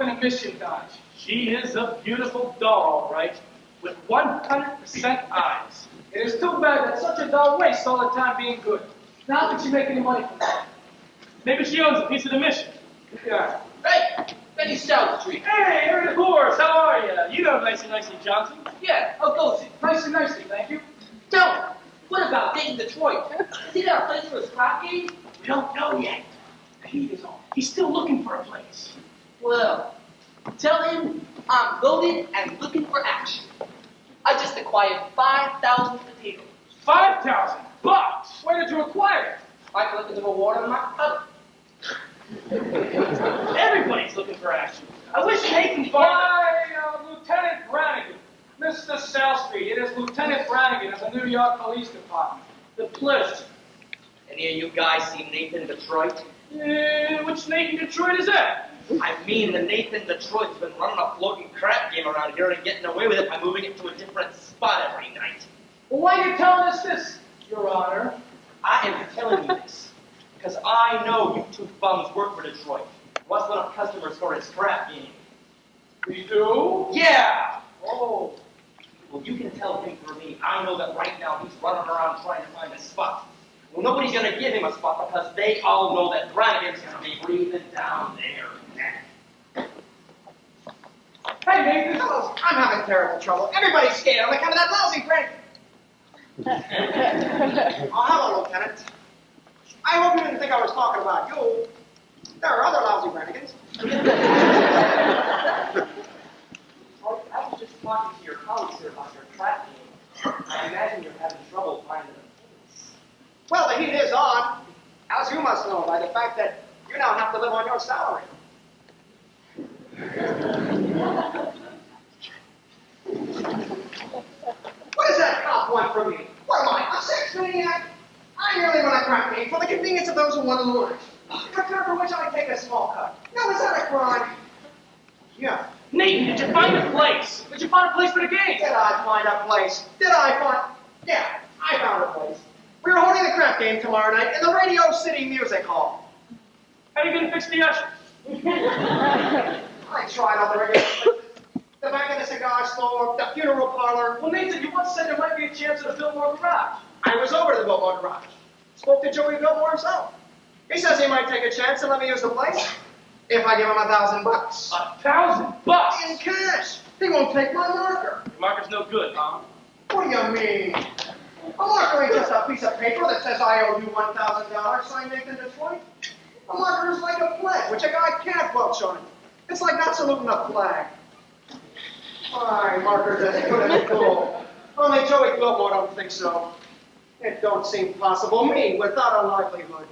a mission dodge. She is a beautiful doll, all right, with 100% eyes. It is too bad that such a doll wastes all the time being good. Now did she make any money from that? Maybe she owns a piece of the mission. Yeah. Hey, Benny Stout Street. Hey, Harry Horse, how are you? You know Nicey Johnson. Yeah, how goes it? Nicey, thank you. Tell me, what about Dayton, Detroit? Has he got a place for his crap game? We don't know yet. The heat is on. He's still looking for a place. Well, tell him I'm loaded and looking for action. I just acquired 5,000 potatoes. 5,000 bucks? Where did you acquire it? I collected the reward in my puddle. Everybody's looking for action. I wish Nathan Why, Lieutenant Brannigan. Mr. South Street, it is Lieutenant Brannigan of the New York Police Department. The pleasure. Any of you guys see Nathan Detroit? Which Nathan Detroit is that? I mean, the Nathan Detroit's been running a floating crap game around here and getting away with it by moving it to a different spot every night. Well, why are you telling us this, Your Honor? I am telling you this because I know you two bums work for Detroit. What's one of customers for his crap game? We do? Yeah! Oh. Well, you can tell him for me. I know that right now he's running around trying to find a spot. Well, nobody's going to give him a spot because they all know that Brannigan's going to be breathing down their neck. Hey, Nathan. Fellows, I'm having terrible trouble. Everybody's scared on account of that lousy Brannigan. Oh, hello, Lieutenant. I hope you didn't think I was talking about you. There are other lousy Brannigans. I was just talking to your colleagues here about your trap game. I imagine you're having trouble finding a place. Well, the heat is on, as you must know by the fact that you now have to live on your salary. What does that cop want from me? What am I, a sex maniac? I merely run a crap game for the convenience of those who want to learn. For which I take a small cut. Now, is that a crime? Yeah. Nathan, did you find a place? Did you find a place for the game? Did I find a place? Yeah, I found a place. We were holding the crap game tomorrow night in the Radio City Music Hall. How are you going to fix the ushers? I tried all the regular places. The back of the cigar store, the funeral parlor. Well, Nathan, you once said there might be a chance at a Fillmore garage. I was over to the Biltmore Garage. Spoke to Joey Biltmore himself. He says he might take a chance and let me use the place if I give him $1,000. $1,000? In cash. He won't take my marker. Your marker's no good, huh? What do you mean? A marker ain't just a piece of paper that says I owe you $1,000, signed Nathan Detroit. A marker is like a flag, which a guy can't welch on. It's like not saluting a flag. My marker's as good as gold. Only Joey Biltmore don't think so. It don't seem possible. Me, without a livelihood.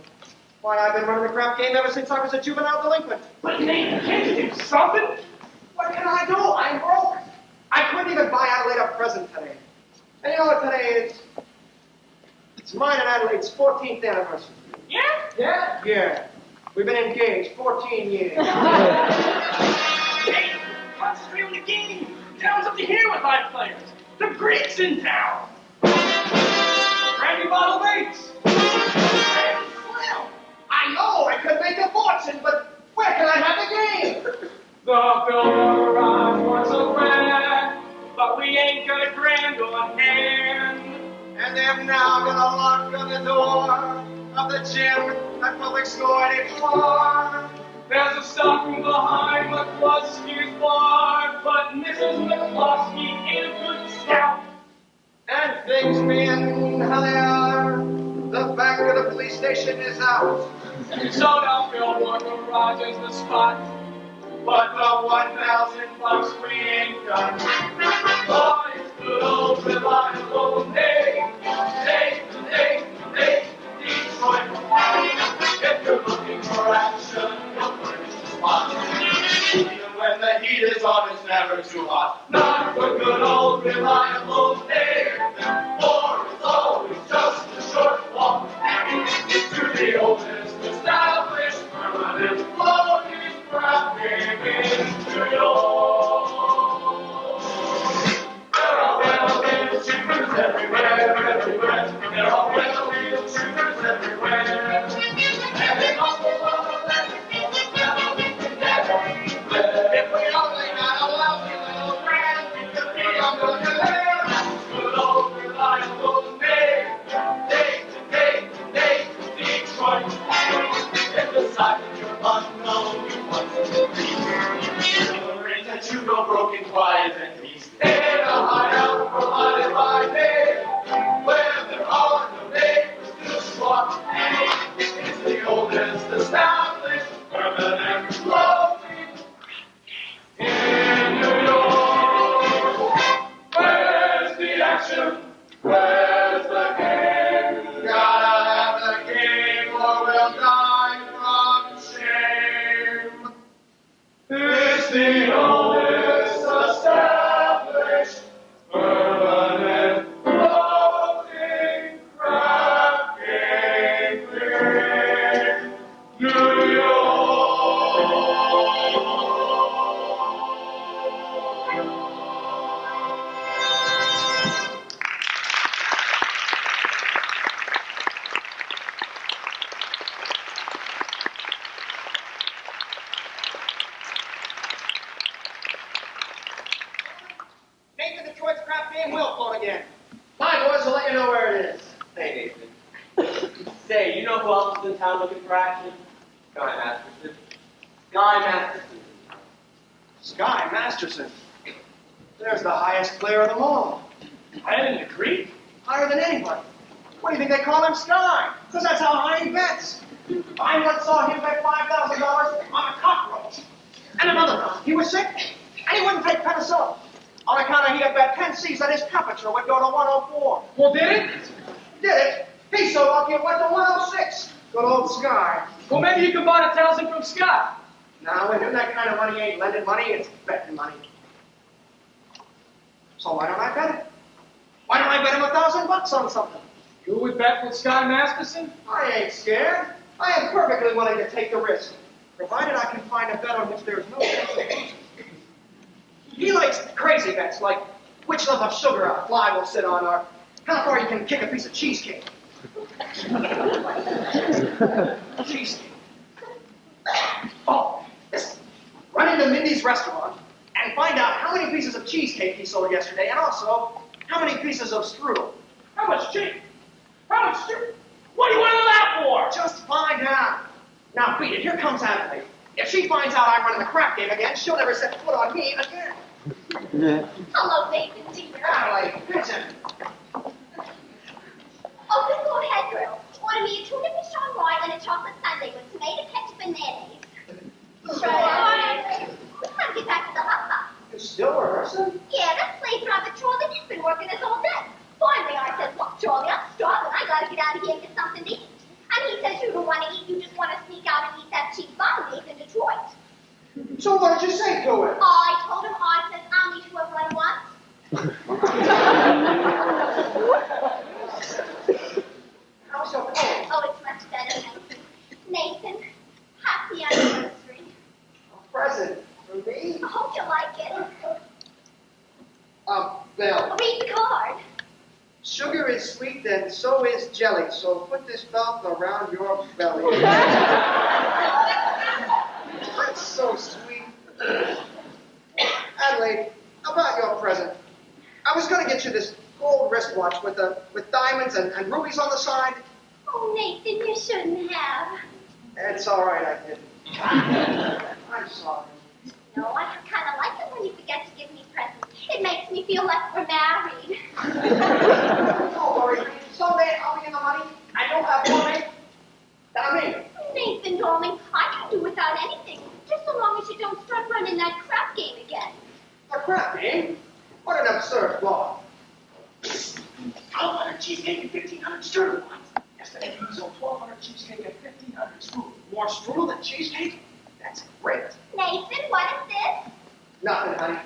Why, I've been running the crap game ever since I was a juvenile delinquent. But Nathan, can't you do something? What can I do? I'm broke. I couldn't even buy Adelaide a present today. And you know what today is? It's mine and Adelaide's 14th anniversary. Yeah? Yeah? Yeah. We've been engaged 14 years. Hey, concentrate on the game. Town's up to here with live players. The Greeks in town. Brandy bottle mates. Well, I know I could make a fortune, but where can I have the game? The Fillmore Garage wants a grand, but we ain't got a grand on hand. And they've now got a lock on the door of the gym at Public School 84. There's a stocking behind McCluskey's bar, but Mrs. McCluskey ain't a good scout. And things being how they are, the back of the police station is out. So now Fillmore Garage is the spot, but the $1,000 we ain't got. Boys, good old reliable Detroit. If you're looking for action, you'll furnish the spot. Even when the heat is on, it's never too hot. Not for good old reliable Nathan, for it's always just a short walk to the oldest established permanent floating crap game in New York. There are well-named shooters everywhere. Say, you know who else is in town looking for action? Guy Masterson. Guy Masterson. Sky Masterson. There's the highest player of them all. Higher than the Greek? Higher than anybody. What do you think they call him Sky? Because that's how high he bets. I once saw him bet $5,000 on a cockroach. And another time, he was sick, and he wouldn't take penicillin. On account of he had bet 10 C's that his temperature would go to 104. Well, did it? Did it? He's so lucky it went to 106. Good old Sky. Well, maybe you can buy 1,000 from Scott. Now, when that kind of money ain't lending money, it's betting money. So why don't I bet it? Why don't I bet him $1,000 on something? You would bet with Sky Masterson? I ain't scared. I am perfectly willing to take the risk, provided I can find a bet on which there's no chance of losing. He likes crazy bets, like which lump of sugar a fly will sit on, or how far you can kick a piece of cheesecake. Cheesecake. Oh, listen. Run into Mindy's restaurant and find out how many pieces of cheesecake he sold yesterday, and also how many pieces of strudel. How much cheese? How much strudel? What do you want to know that for? Just find out. Now, beat it. Here comes Adelaide. If she finds out I'm running the crap game again, she'll never set foot on me again. Hello, Nathan, dear. Adelaide, listen. Oh, then go ahead, girl. Order me a tuna fish on rye and a chocolate sundae with tomato ketchup and mayonnaise. Sure. Time to get back to the hot box. You're still rehearsing? Yeah, that slave driver Charlie, he's been working us all day. Finally, I said, look, Charlie, I'm starving. I gotta get out of here and get something to eat. And he says you don't want to eat, you just want to sneak out and eat that cheap bolognese in Detroit. So what did you say to it? I told him, I said, I'll eat whoever I want. How's your cold? Oh, it's much better, Nathan. Nathan, happy anniversary. A present for me? I hope you like it. Bill. Read the card. Sugar is sweet and so is jelly, so put this belt around your belly. That's so sweet. Adelaide, how about your present? I was going to get you this gold wristwatch with diamonds and rubies on the side. Oh, Nathan, you shouldn't have. It's all right, I didn't. I'm sorry. No, I kind of like it when you forget to give me presents. It makes me feel like we're married. Don't worry. Someday I'll be in the money, and you'll have more money than I mean. Nathan, darling, I can do without anything, just so long as you don't start running that crap game again. A crap game? What an absurd law. 1,200 cheesecake and 1,500 strudel. Yesterday you sold 1,200 cheesecake and 1,500 strudel. More strudel than cheesecake? That's great. Nathan, what is this? Nothing, honey.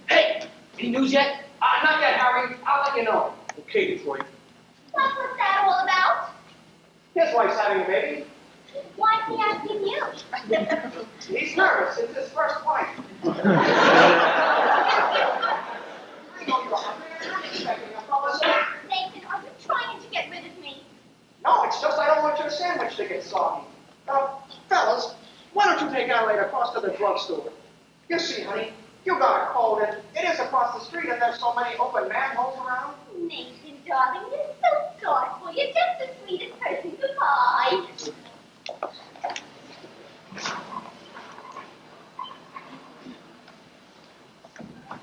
Hey, any news yet? Not yet, Harry. I'll let you know. Okay, Detroit. What's that all about? His wife's having a baby. Why is he asking you? He's nervous. It's his first wife. I know you're hungry. I'm not expecting a promise. Nathan, are you trying to get rid of me? No, it's just I don't want your sandwich to get soggy. Fellas, why don't you take Adelaide across to the drugstore? You see, honey, you got a cold, and it is across the street, and there's so many open manholes around. Nathan, darling, you're so thoughtful. You're just the sweetest person. Goodbye.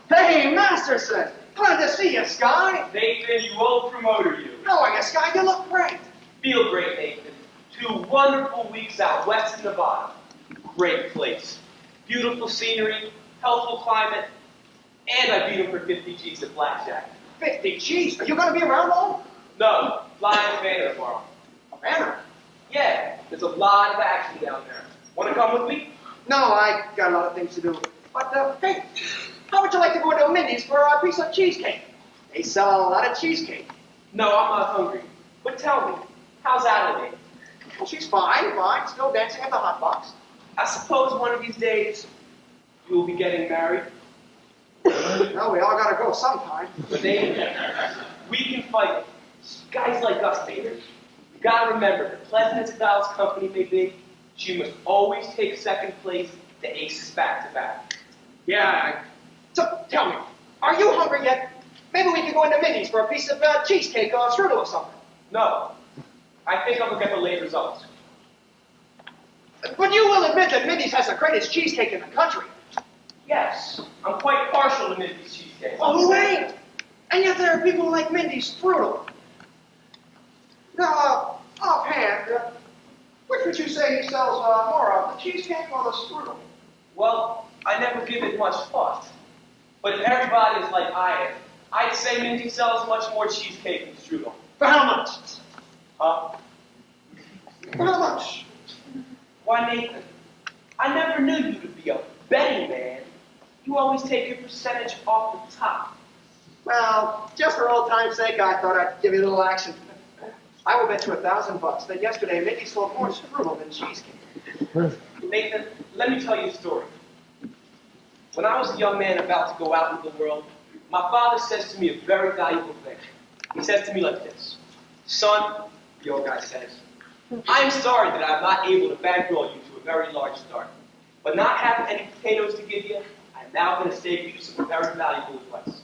Hey, Masterson! Glad to see you, Sky. Nathan, you old promoter, you. How are you, Sky? You look great. Feel great, Nathan. 2 wonderful weeks out west in Nevada. Great place. Beautiful scenery, healthful climate, and I beat him for 50 G's at blackjack. 50 G's. Are you going to be around long? No, flying to Havana tomorrow. Havana? Yeah, there's a lot of action down there. Want to come with me? No, I got a lot of things to do. But, hey, how would you like to go into Mindy's for a piece of cheesecake? They sell a lot of cheesecake. No, I'm not hungry. But tell me, how's Adelaide? Well, she's fine, still dancing at the hot box. I suppose one of these days you'll be getting married. Well, we all gotta go sometime. But Nathan, we can fight it. Guys like us, Nathan. You gotta remember, the pleasant as Val's company may be, she must always take second place to aces back to back. Yeah. So, tell me, are you hungry yet? Maybe we could go into Mindy's for a piece of cheesecake or strudel or something. No. I think I'll look at the late results. But you will admit that Mindy's has the greatest cheesecake in the country. Yes, I'm quite partial to Mindy's cheesecake. Oh, who ain't? And yet there are people like Mindy's strudel. Now, offhand, which would you say he sells more of, the cheesecake or the strudel? Well, I never give it much thought. But if everybody is like I am, I'd say Mindy sells much more cheesecake than strudel. For how much? Huh? For how much? Why, Nathan, I never knew you to be a betting man. You always take your percentage off the top. Well, just for old time's sake, I thought I'd give you a little action. I will bet you $1,000 that yesterday Mindy sold more strudel than cheesecake. Nathan, let me tell you a story. When I was a young man about to go out into the world, my father says to me a very valuable thing. He says to me like this: "Son," the old guy says, "I am sorry that I'm not able to bankroll you to a very large start. But not having any potatoes to give you, I'm now going to save you some very valuable advice.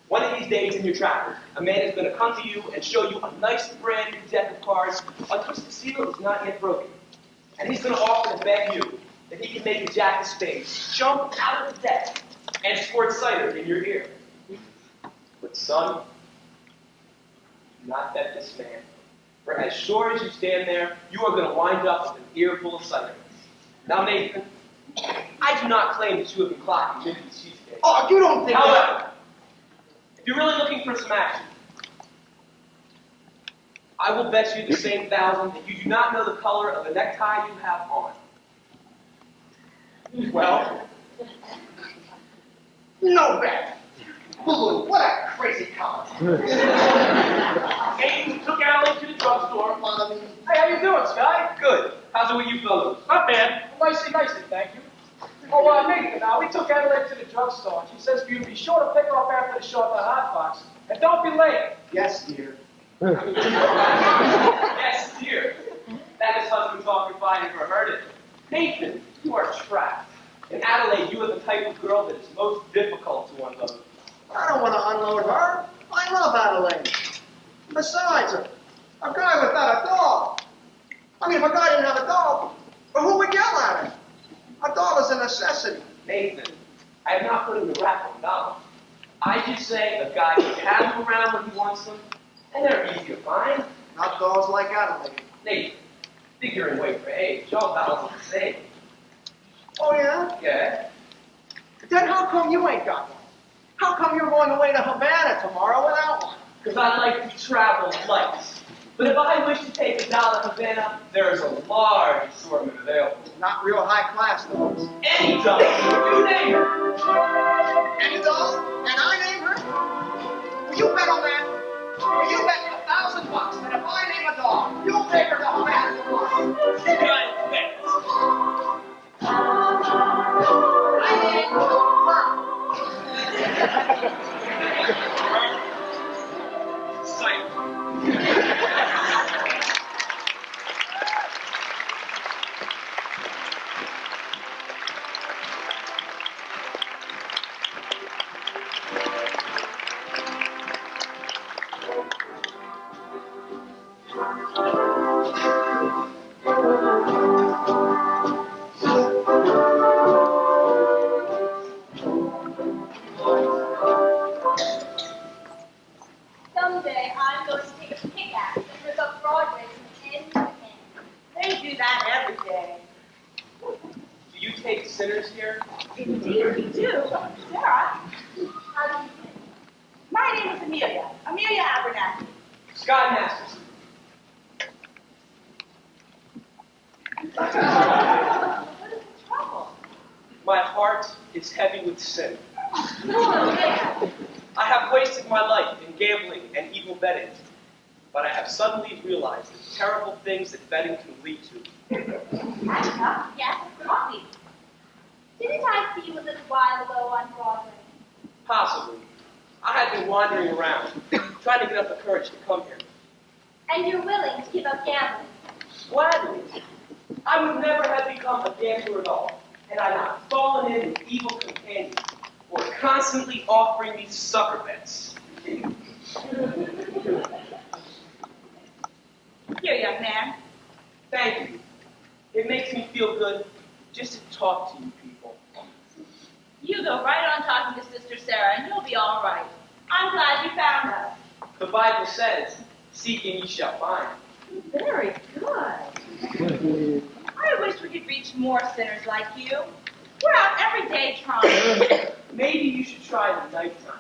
One of these days in your travels, a man is going to come to you and show you a nice brand new deck of cards on which the seal is not yet broken. And he's going to offer to beg you that he can make a jack of spades jump out of the deck and squirt cider in your ear. But son, do not bet this man. For as sure as you stand there, you are going to wind up with an ear full of cider." Now, Nathan, I do not claim that you have been clocking Mindy's cheesecake. Oh, you don't think However, if you're really looking for some action, I will bet you the same $1,000 that you do not know the color of the necktie you have on. Well, No bet. Blue, what a crazy comment. Hey, took Allie to the drugstore. Hey, how you doing, Sky? good. How's it with you fellows? Not bad. Nicely, thank you. Oh, Nathan, we took Adelaide to the drugstore. She says for you to be sure to pick her up after the show at the Hot Box. And don't be late. Yes, dear. Yes, dear. That is husband talk if I ever heard it. Nathan, you are trapped. In Adelaide, you are the type of girl that is most difficult to unload. I don't want to unload her. I love Adelaide. Besides, a guy without a dog. I mean, if a guy didn't have a dog, who would yell at him? A dog is a necessity. Nathan, I am not putting the rap on dogs. I just say a guy can have them around when he wants them, and they're easy to find. Not dogs like Adelaide. Nathan, figuring weight for age, y'all dogs are the same. Oh, yeah? Yeah? Then how come you ain't got one? How come you're going away to Havana tomorrow without one? Because I like to travel light. But if I wish to take a dollar to Havana, there is a large assortment available. Not real high class dogs. Any dog, you name it. Any dog? And I name her? Will you bet on that? Will you bet me $1,000 that if I name a dog, you'll take her to Havana tomorrow? You got bet. I name her. Someday I'm going to take a pickaxe and rip up Broadway from end to end. They do that every day. Do you take sinners here? Indeed we do. Sarah, How do you think? my name is Amelia. Amelia Abernathy. Sky Masters. What is the trouble? My heart is heavy with sin. Oh, man. I have wasted my life in gambling and evil betting, but I have suddenly realized the terrible things that betting can lead to. Annika? Yes, coffee. Didn't I see you a little while ago on Broadway? Possibly. I had been wandering around, trying to get up the courage to come here. And you're willing to give up gambling? Gladly. I would never have become a gambler at all, had I not fallen in with evil companions who are constantly offering me sucker bets. Here, here, young man. Thank you. It makes me feel good just to talk to you people. You go right on talking to Sister Sarah, and you'll be all right. I'm glad you found us. The Bible says, seek and ye shall find. Very good. I wish we could reach more sinners like you. We're out every day trying. Maybe you should try the nighttime.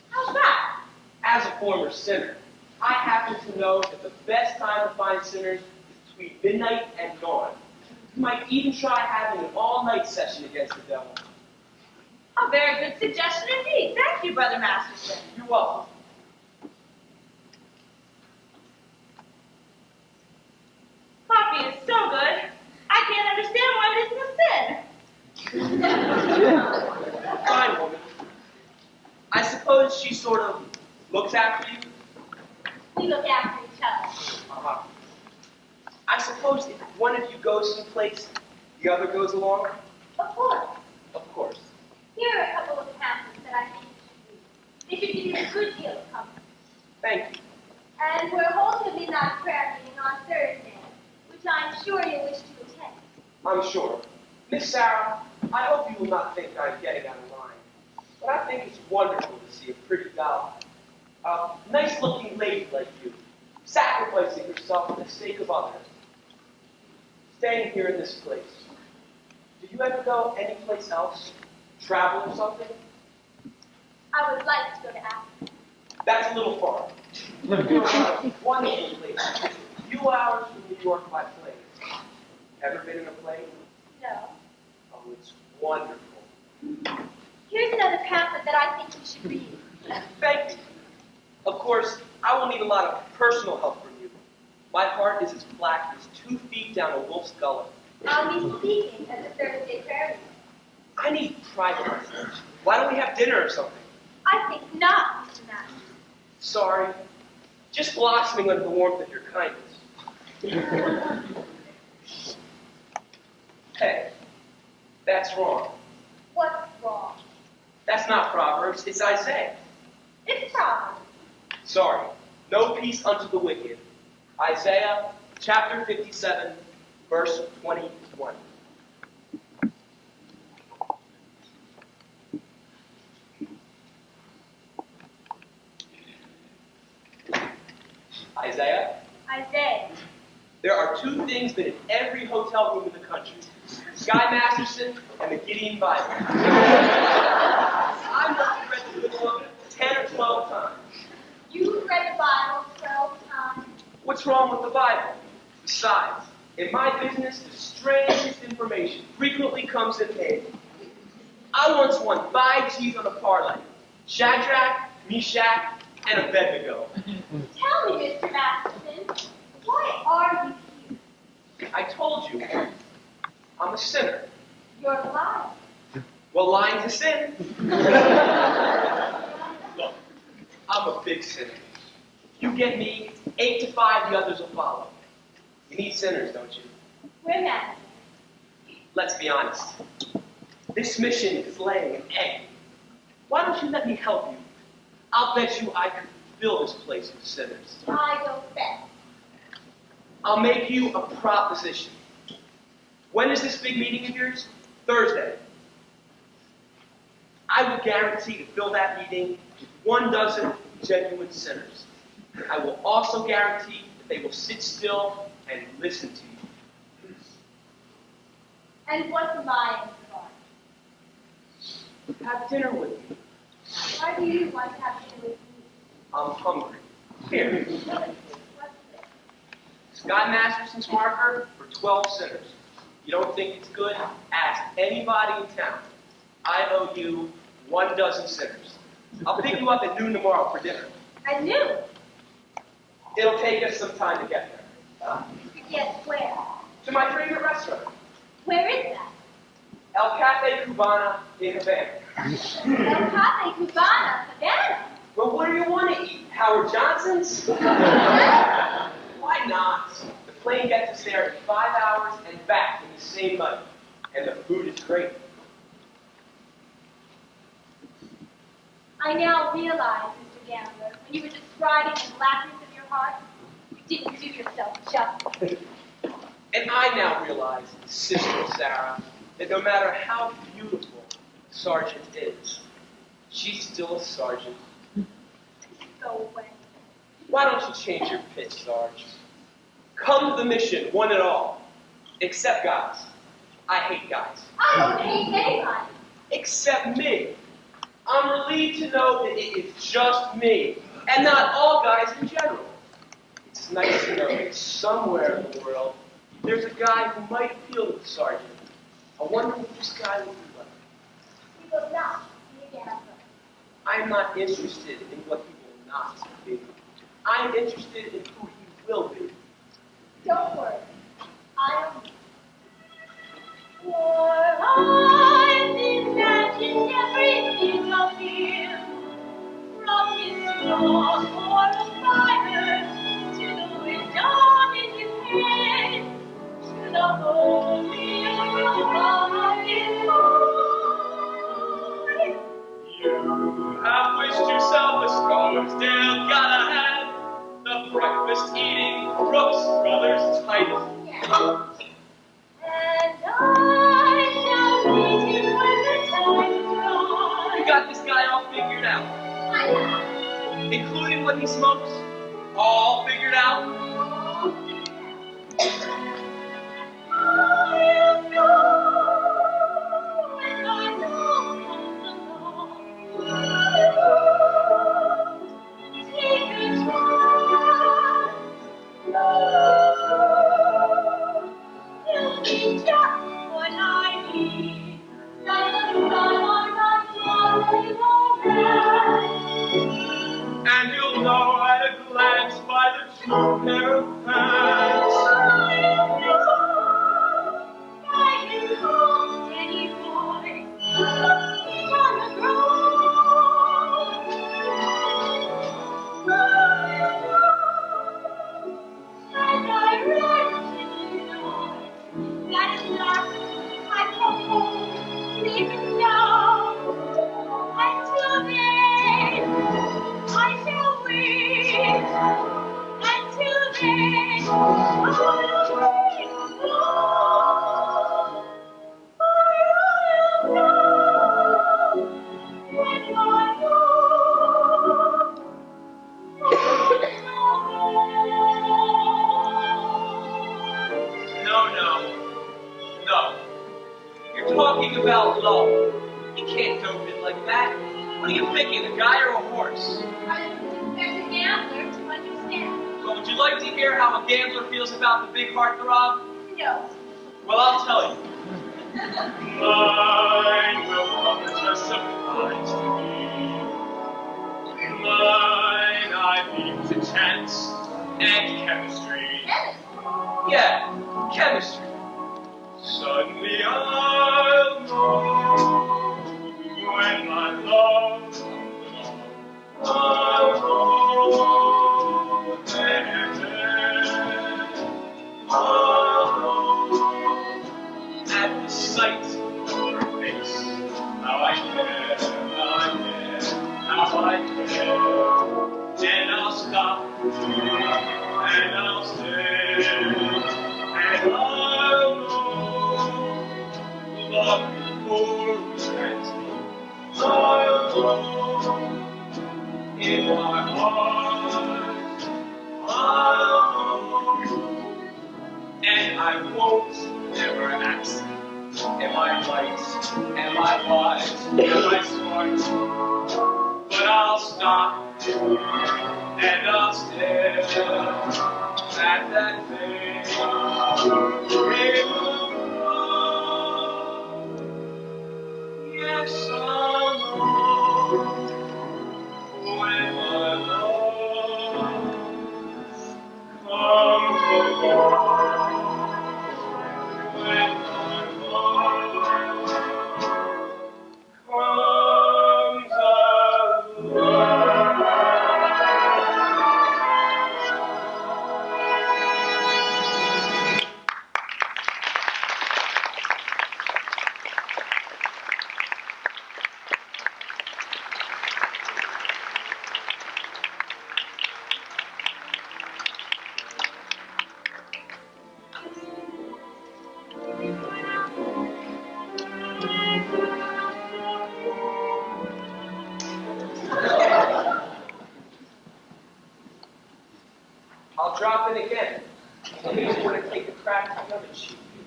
How's that? As a former sinner, I happen to know that the best time to find sinners is between midnight and dawn. You might even try having an all-night session against the devil. A very good suggestion indeed. Thank you, Brother Masterson. You're welcome. Coffee is so good, I can't understand why it isn't a sin. Fine, woman. I suppose she sort of looks after you? We look after each other. Uh-huh. I suppose if one of you goes someplace, the other goes along? Of course. Of course. Here are a couple of pamphlets that I think you should read. They should give you a good deal of comfort. Thank you. And we're holding a midnight prayer meeting on Thursday, which I'm sure you wish to attend. I'm sure. Miss Sarah, I hope you will not think I'm getting out of line, but I think it's wonderful to see a pretty doll, a nice-looking lady like you, sacrificing herself for the sake of others, staying here in this place. Do you ever go anyplace else? Travel or something? I would like to go to Africa. That's a little far. Wonderful place. A few hours from New York by plane. Ever been in a plane? No. Oh, it's wonderful. Here's another pamphlet that I think you should read. Thank you. Of course, I will need a lot of personal help from you. My heart is as black as 2 feet down a wolf's gullet. I'll be speaking at the Thursday prayer meeting. I need privacy. Why don't we have dinner or something? I think not, Mr. Master. Sorry. Just blossoming under the warmth of your kindness. Hey, that's wrong. What's wrong? That's not Proverbs, it's Isaiah. It's Proverbs. Sorry. No peace unto the wicked. Isaiah chapter 57, verse 21. Isaiah, Isaiah. there are 2 things that in every hotel room in the country. Sky Masterson and the Gideon Bible. I must have read the good book 10 or 12 times. You've read the Bible 12 times. What's wrong with the Bible? Besides, in my business, the strangest information frequently comes in handy. I once won 5 G's on a parlay. Shadrach, Meshach, and Abednego. Tell me, Mr. Masterson, why are you here? I told you, I'm a sinner. You're lying. Well, lying's a sin. Look, I'm a big sinner. You get me, 8 to 5, the others will follow. You need sinners, don't you? We're managing. Let's be honest. This mission is laying an egg. Why don't you let me help you? I'll bet you I could fill this place with sinners. I don't bet. I'll make you a proposition. When is this big meeting of yours? Thursday. I will guarantee to fill that meeting with 1 dozen genuine sinners. I will also guarantee that they will sit still and listen to you. And what's lying for? Have dinner with me. Why do you want to have dinner with me? I'm hungry. Here. What's this? Sky Masterson's marker for 12 sinners. You don't think it's good? Ask anybody in town. I owe you 1 dozen sinners. I'll pick you up at noon tomorrow for dinner. I knew. It'll take us some time to get there. Yes, where? To my favorite restaurant, Where is that? El Cafe Cubana in Havana. El Cafe Cubana, Havana. Well, what do you want to eat? Howard Johnson's? Why not? The plane gets us there in 5 hours and back in the same money. And the food is great. I now realize, Mr. Gambler, when you were describing the blackness of your heart, didn't do yourself justice. And I now realize, Sister Sarah, that no matter how beautiful a sergeant is, she's still a sergeant. Go away. Why don't you change your pitch, Sarge? Come to the mission, one and all. Except guys. I hate guys. I don't hate anybody. Except me. I'm relieved to know that it is just me, and not all guys in general. It's nice to know that somewhere in the world, there's a guy who might appeal to the sergeant. I wonder what this guy will be like. He will not be a gambler. I'm not interested in what he will not be. I'm interested in who he will be. Don't worry. I'll be. For I've imagined everything of him, from his strong or a fire, to the wisdom in his head, to the holy aroma of his voice. You have wished yourself a Scarsdale gala hat, the breakfast eating Brooks Brothers type. And I shall meet him when the time comes. You got this guy all figured out, I have. including what he smokes. All figured out. And you'll know at a glance by the true pair of pants. Until then, I shall wait. Until then, I'll wait. No. You're talking about love. You can't dope it like that. What are you picking, a guy or a horse? There's a gambler to understand. Well, would you like to hear how a gambler feels about the big heartthrob? No. Well, I'll tell you. Mine will come to surprise to me. Mine I leave to chance and chemistry. Yeah, chemistry. Suddenly I'll know when my love I'll know then I'll know At the sight of her face. How I care, how I care, how I care. And I'll stop, and I'll stay, and I'll know love before transmit. I'll know in my heart, I'll know, and I won't ever ask. Am I right? Am I wise? Am I smart? But I'll stop and I'll stare at that thing. Yes, I'll know when my love comes along. When my love comes along. in again. Tell me where to take the crack to come and shoot you.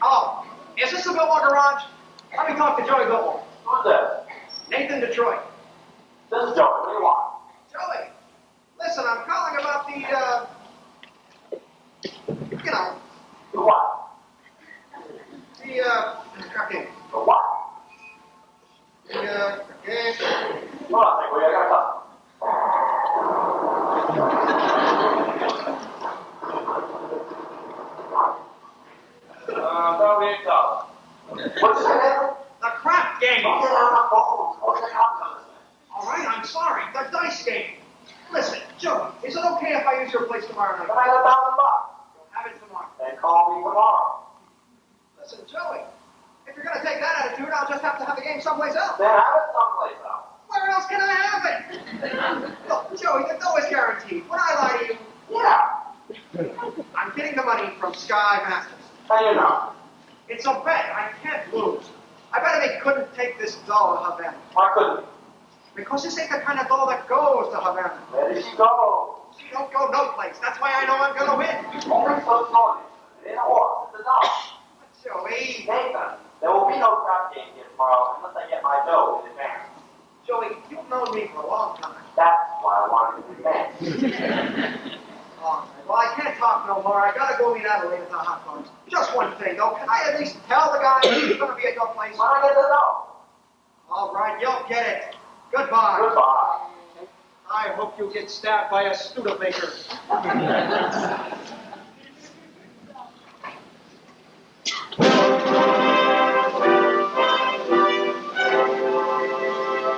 Hello. Is this the Biltmore Garage? Let me talk to Joey Biltmore. Who's this? Nathan Detroit. This is Joey. What do you want? Joey, listen, I'm calling about the, you know, The what? okay. The what? Okay. Hold on a second, I gotta talk. Probably $8. What's his name? The crap game. Don't get on the phone. What's the outcome? All right, I'm sorry. The dice game. Listen, Joey, is it okay if I use your place tomorrow night? Then I got $1,000. You'll have it tomorrow. Then call me tomorrow. Listen, Joey, if you're going to take that attitude, I'll just have to have the game someplace else. Then have it someplace else. Where else can I have it? Look, Joey, the dough is guaranteed. When I lie to you, Yeah. I'm getting the money from Sky Masters. How do you know? It's a bet. I can't lose. I bet they couldn't take this doll to Havana. Why couldn't you? Because this ain't the kind of doll that goes to Havana. Where did she go? She don't go no place. That's why I know I'm going to win. Only so sorry. It ain't a horse. It's a dog. Joey. Nathan, there will be no crap game here tomorrow unless I get my dough in advance. Joey, you've known me for a long time. That's why I wanted to advance. All right. Well, I can't talk no more. I gotta go meet Adelaide at the hot dogs. Just one thing, though. Can I at least tell the guy he's gonna be at your place? When I get the dough. All right, you'll get it. Goodbye. Goodbye. I hope you get stabbed by a Studebaker.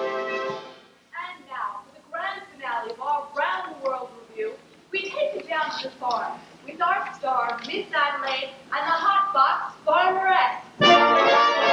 And now, for the grand finale of our Round the World review, we take you down to the farm with our star, Miss Adelaide, and the hot box, Farmeress.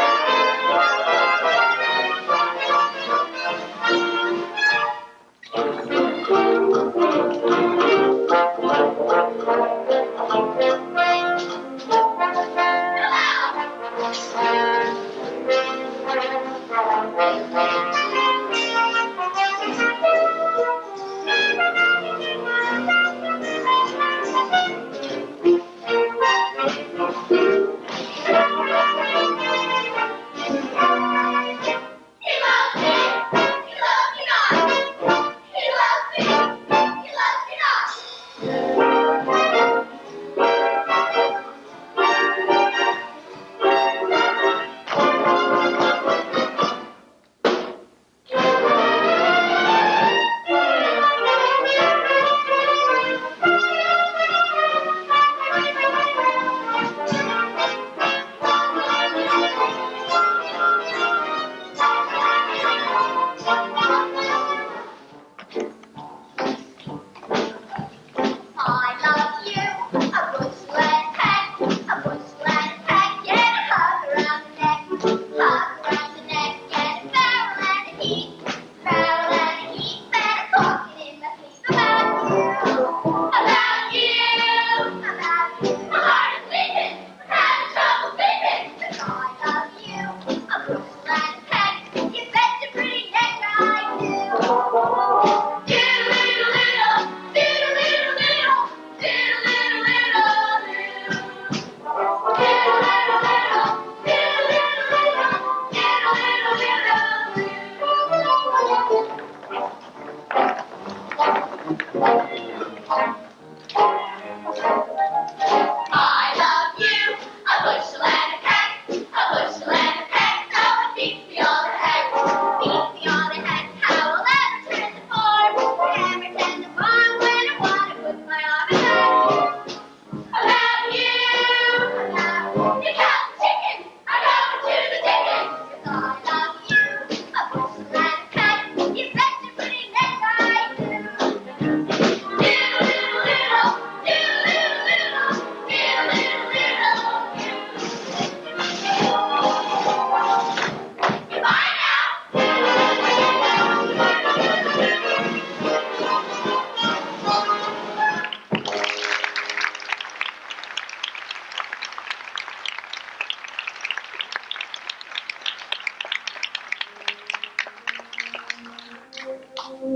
I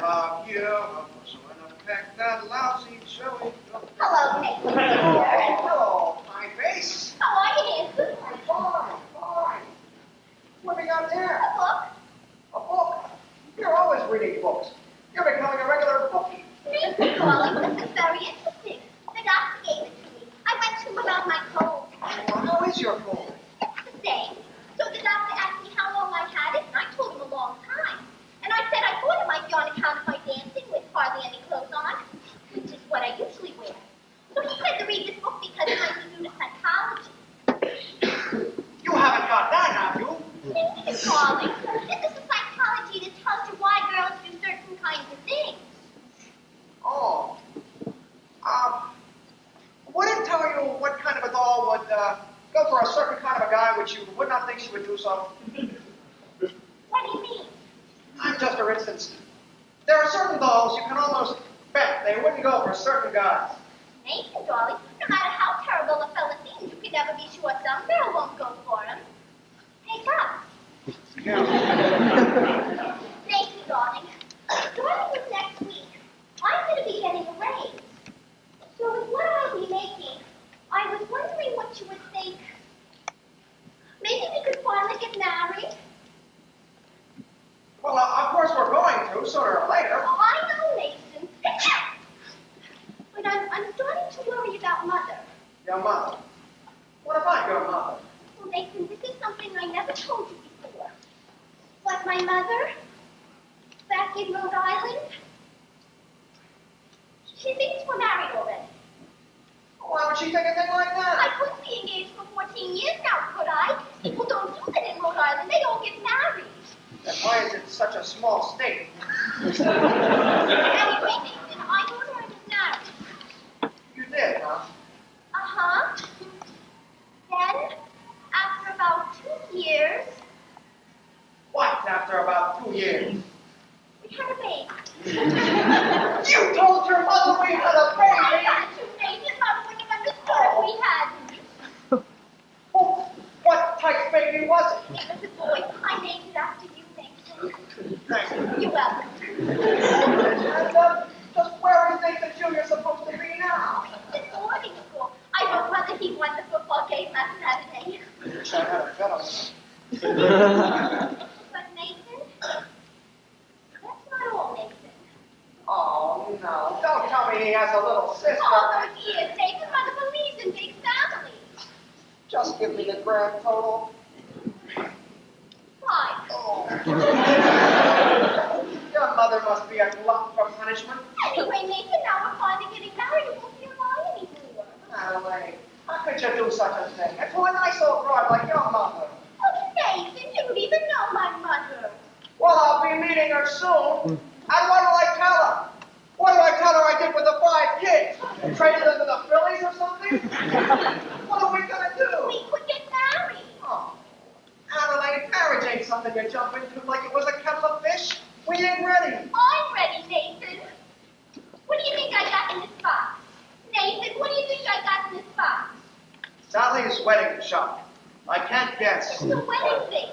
love you. So in effect, that lousy chili. Hello, Nathan. Hello, my face. How are you, Nathan? I'm fine, fine. What have you got there? A book. A book? You're always reading books. You're becoming a regular bookie. Nathan, darling, this is very interesting. The doctor gave it to me. I went to him about my cold. Well, how is your cold? It's the same. So the doctor asked me how long I had it, and I told him a long time. And I said I thought it might be on account of my dancing with hardly any clothes on, which is what I usually wear. So he said to read this book because it might be due to psychology. You haven't got that, have you? Nathan, darling, this is a psychology that tells you why girls do certain kinds of things. Oh. Would it tell you what kind of a doll would go for a certain kind of a guy which you would not think she would do so? What do you mean? Just for instance, there are certain dolls you can almost bet they wouldn't go for certain guys. Nathan, darling, no matter how terrible a fella seems, you can never be sure some girl won't go for him. Hey, Tom. Yeah. Nathan, darling, starting with next week, I'm going to be getting a raise. So with what I'll be making, I was wondering what you would think. Maybe we could finally get married? Well, of course we're going to, sooner or later. Oh, I know, Nathan. But I'm starting to worry about Mother. Your mother. What about your mother? Well, Nathan, this is something I never told you before. But my mother, back in Rhode Island, she thinks we're married already. Why would she think a thing like I that? couldn't be engaged for 14 years now, could I? People don't do that in Rhode Island. They don't get married. Then why is it such a small state? Anyway, Nathan, I told her I was married. You did, huh? Uh-huh. Then, after about 2 years, What, after about 2 years? we had a baby. You told your mother we had a I baby! got you, Nathan. Mother wouldn't have understood if we hadn't. Oh, what type baby was it? It was a boy. I named it after you, Nathan. Thank you. You're welcome. And just where is Nathan Jr. supposed to be now? It's in boarding school. I hope Mother he won the football game last Saturday. Wish I had a bet on that. But Nathan, that's not all, Nathan. Oh, no. Don't tell me he has a little sister. All those years, Nathan, Mother believes in big families. Just give me the grand total. Why? Oh. Your mother must be a glutton for punishment. Anyway, Nathan, now we're finally getting married. It won't be a lie anymore. Adelaide, how could you do such a thing? And to a nice old broad like your mother. Oh, Nathan, you don't even know my mother. Well, I'll be meeting her soon. And what do I tell her? What do I tell her I did with the 5 kids? Traded them to the Phillies or something? What are we going to do? We could get married. Oh, Adelaide, marriage ain't something you jump into like it was a kettle of fish. We ain't ready. I'm ready, Nathan. What do you think I got in this box? Nathan, what do you think I got in this box? Sally's wedding shop. I can't guess. It's the wedding thing.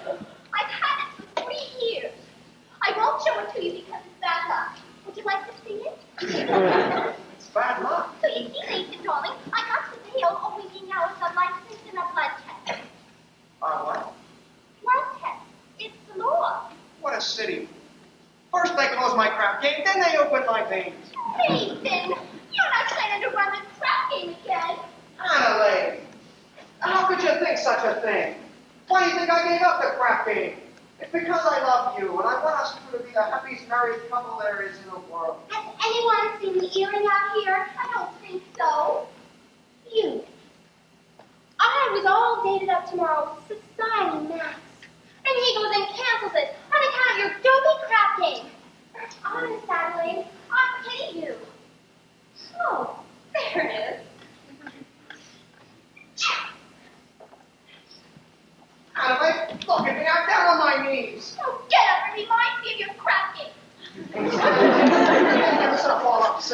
I've had it for 3 years. I won't show it to you because it's bad luck. Would you like to see it? It's bad luck. So you see, Nathan, darling, I got the deal of weaning out a license and a blood test. What? Blood test. It's the law. What a city. First they close my crap game, then they open my veins. Nathan, you're not planning to run this crap game again. Adelaide, how could you think such a thing? Why do you think I gave up the crap game? It's because I love you, and I want us two to be the happiest married couple there is in the world. Has anyone seen the earring out here? I don't think so. You. I was all dated up tomorrow with Society Max. And he goes and cancels it on account of your dopey crap game. Honest, Adelaide, I'm kidding you.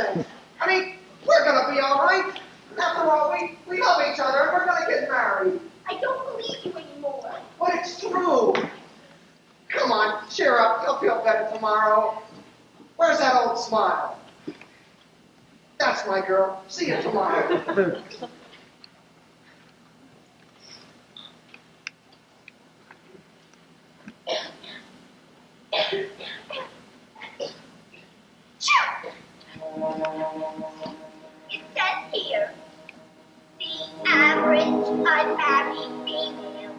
100%. I mean, we're gonna be all right. After all, we love each other and we're gonna get married. I don't believe you anymore. But it's true. Come on, cheer up. You'll feel better tomorrow. Where's that old smile? That's my girl. See you tomorrow. It says here, the average unmarried female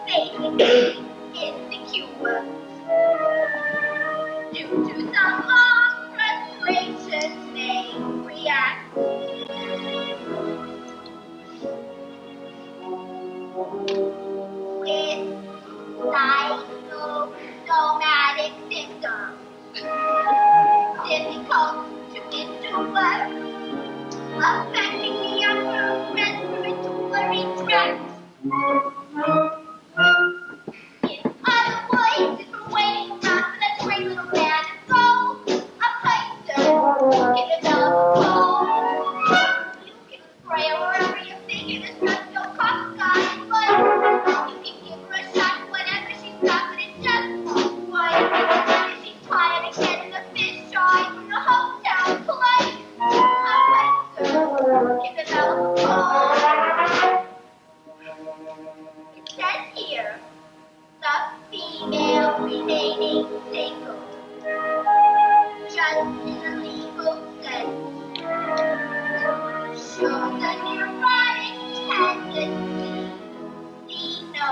basically is the humor. Due to some long frustrations, they react with psychosomatic symptoms. Difficult to endure, affecting the upper respiratory tract. In other words, if we're waiting around for that great little man to go, a Kaiser can develop a cold. You can spray her wherever you think it is just no cost guy, but you can give her a shot whenever she's got it, it just won't work. If she's tired of getting a fish eye from the hometown place, a Kaiser can develop a cold. It says here, the female remaining single, just in a legal sense, shows a neurotic tendency. See, no.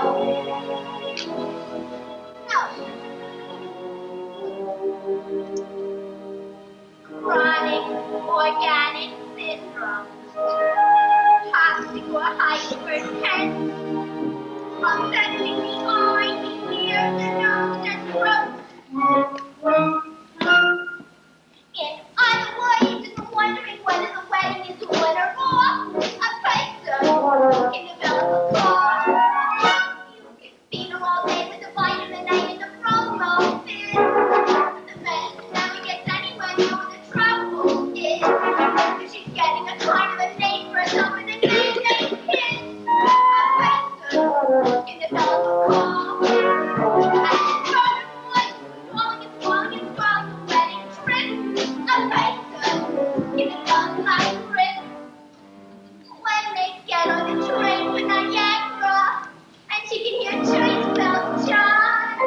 Chronic organic syndrome, toxic or hypertense, affecting the eye, the ear, the nose, and throat. In other words, if we're wondering whether the wedding is on or off, a Kaiser can develop a cough. You can feed her all day with the vitamin A and the promo pill. The medicine never gets anywhere near where the trouble is. If she's getting a kind of a name for herself with a name kiss, a Kaiser can develop a cough. And furthermore, swallowing and swallowing and swallowing the wedding trip, a Kaiser can develop like grip. When they get on the train for Niagara, and she can hear train bells chime,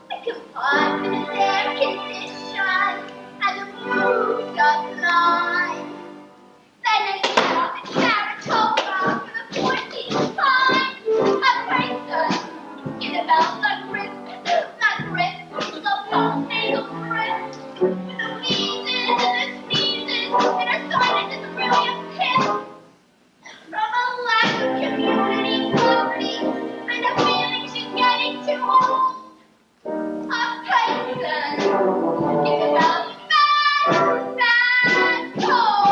the compartment is air conditioned, and the roof's up line. Then they get off at Saratoga for the 14th time. A Kaiser can develop a grip, not grip, the postnatal grip. With the wheezes and the sneezes, and her sinus is really a pit. From a lack of community coping, and a feeling she's getting too old. A Kaiser can develop bad, bad cold.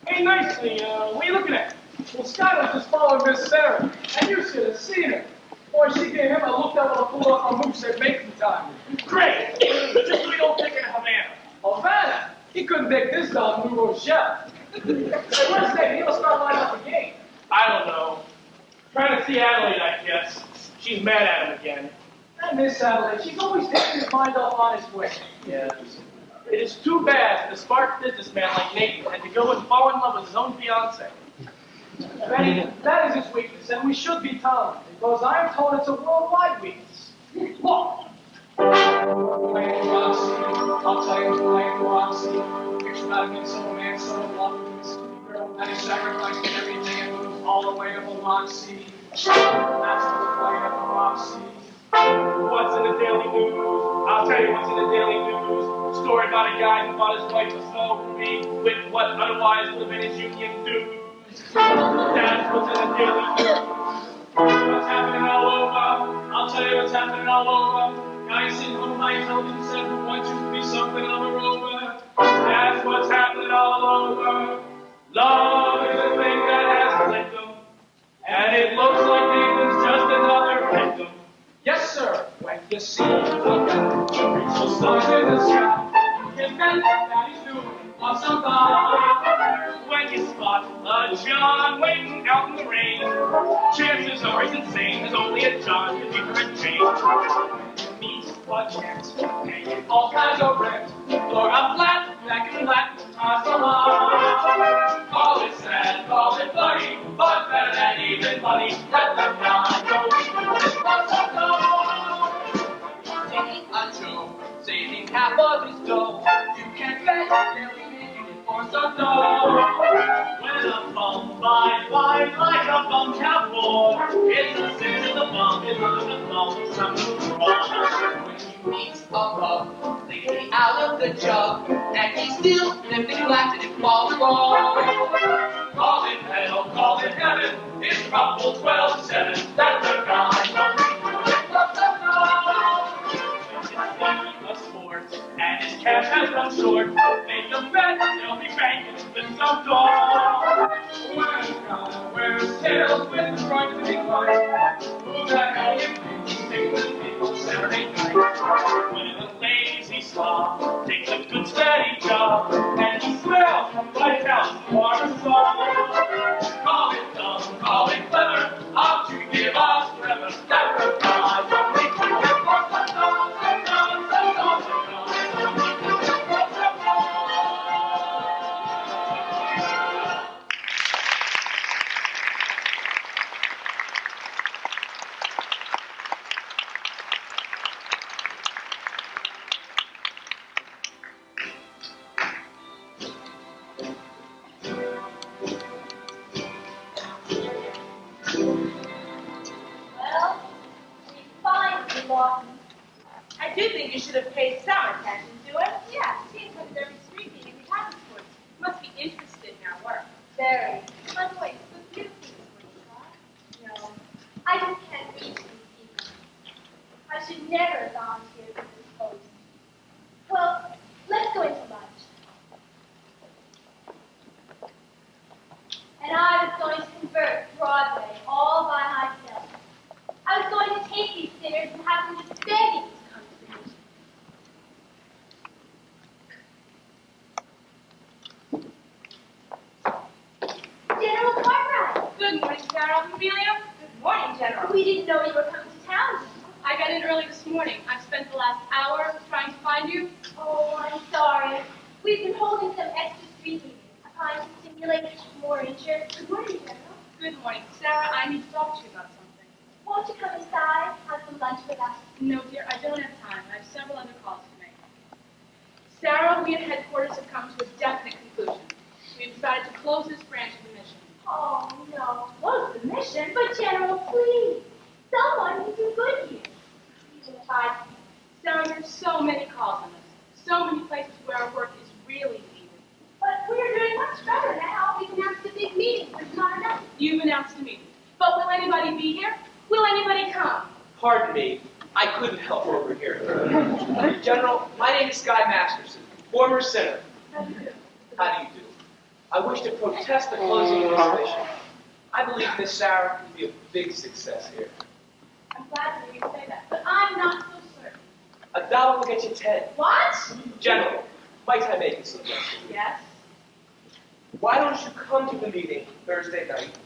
Hey, nicely, what are you looking at? Well, Scott was just following Miss Sarah, and you should have seen her. Boy, she gave him a look that would have pulled off a moose at making time. Great! Just so we don't pick in Havana. Havana? He couldn't take this down New Rochelle. Hey, where's Dave? He must start lining up the game. I don't know. Trying to see Adelaide, I guess. She's mad at him again. That Miss Adelaide, she's always taking his mind off on his way. Yes. It is too bad that a smart businessman like Nathan had to go and fall in love with his own fiancée. Betty, that is his weakness, and we should be tolerant, because I'm told it's a worldwide weakness. Look! Playing Roxy, I'll tell you, playing Roxy. Picture about him in some man, so in love with this girl. And he sacrificed everything and moved all the way to Biloxi. That's the way of the Roxy. What's in the Daily News? I'll tell you what's in the Daily News. Story about a guy who bought his wife a snow booty with what otherwise would have been his union dues. That's what's in the Daily News. What's happening all over? I'll tell you what's happening all over. Guys sitting home by television set for 1, 2, 3 something on the rover. That's what's happening all over. Love is a thing that has plentum, and it looks like Nathan's just another victim. Yes, sir. When you see the guy who reaches the stars in the sky, you can bet that he's doing awesome things. When you spot a John waiting out in the rain, chances are he's insane. There's only a John can be for a change. Meet a chance, paying all kinds of rent for a flat, black and black, salon. Call it sad, call it funny, but better than even money. Let them not go. Taking a Joe, saving half of his dough. You can bet they'll be making it for some dough. When a bum buys like a bum can afford, it's a sin to the bum, it's under the thumb, something's wrong. When he meets a bum, lately out of the jug, and he's still lifting glass and it falls wrong. Call it hell, call it heaven, it's Rumble 12-7, that's the guy. A sport, and his cash has run short. Make a bet, they'll be banking with some dog. When a guy wears tails with the right big light, who the hell you think he's taking with me on Saturday night? When a lazy slob takes a good steady job, and he smells like house water salt. Call it dumb, call it clever, how to give us forever. That's the guy. Well, we finally lost. I do think you should have paid some attention to it. Yeah, she comes every street meeting we have this morning. You must be interested in our work. Very. By the way, so beautiful this morning, huh? No, I just can't reach these people. I should never have volunteered for this post. Well, let's go into lunch. And I was going to convert Broadway all by myself. I was going to take these sinners and have them just begging to come to the mission. General Cartwright! Good morning, Sarah. Amelia. Good morning, General. We didn't know you were coming to town. I got in early this morning. I've spent the last hour trying to find you. Oh, I'm sorry. We've been holding some extra street meetings, trying to stimulate more interest. Good morning, General. Good morning, Sarah. I need to talk to you about something. Won't you come inside, have some lunch with us? No, dear, I don't have time. I have several other calls to make. Sarah, we at headquarters have come to a definite conclusion. We've decided to close this branch of the mission. Oh, no. Close the mission? But, General, please. Someone can do good here. Even if I... Sarah, there are so many calls on us. So many places where our work is really needed. But we're doing much better now. We've announced a big meeting, but it's not enough. You've announced a meeting. But will anybody be here? Will anybody come? Pardon me, I couldn't help over here. General, my name is Guy Masterson, former senator. How do you do? How do you do? I wish to protest the closing of this mission. I believe Miss Sarah can be a big success here. I'm glad to hear you say that, but I'm not so certain. $1 will get you 10. What? General, might I make a suggestion? Yes. Why don't you come to the meeting Thursday night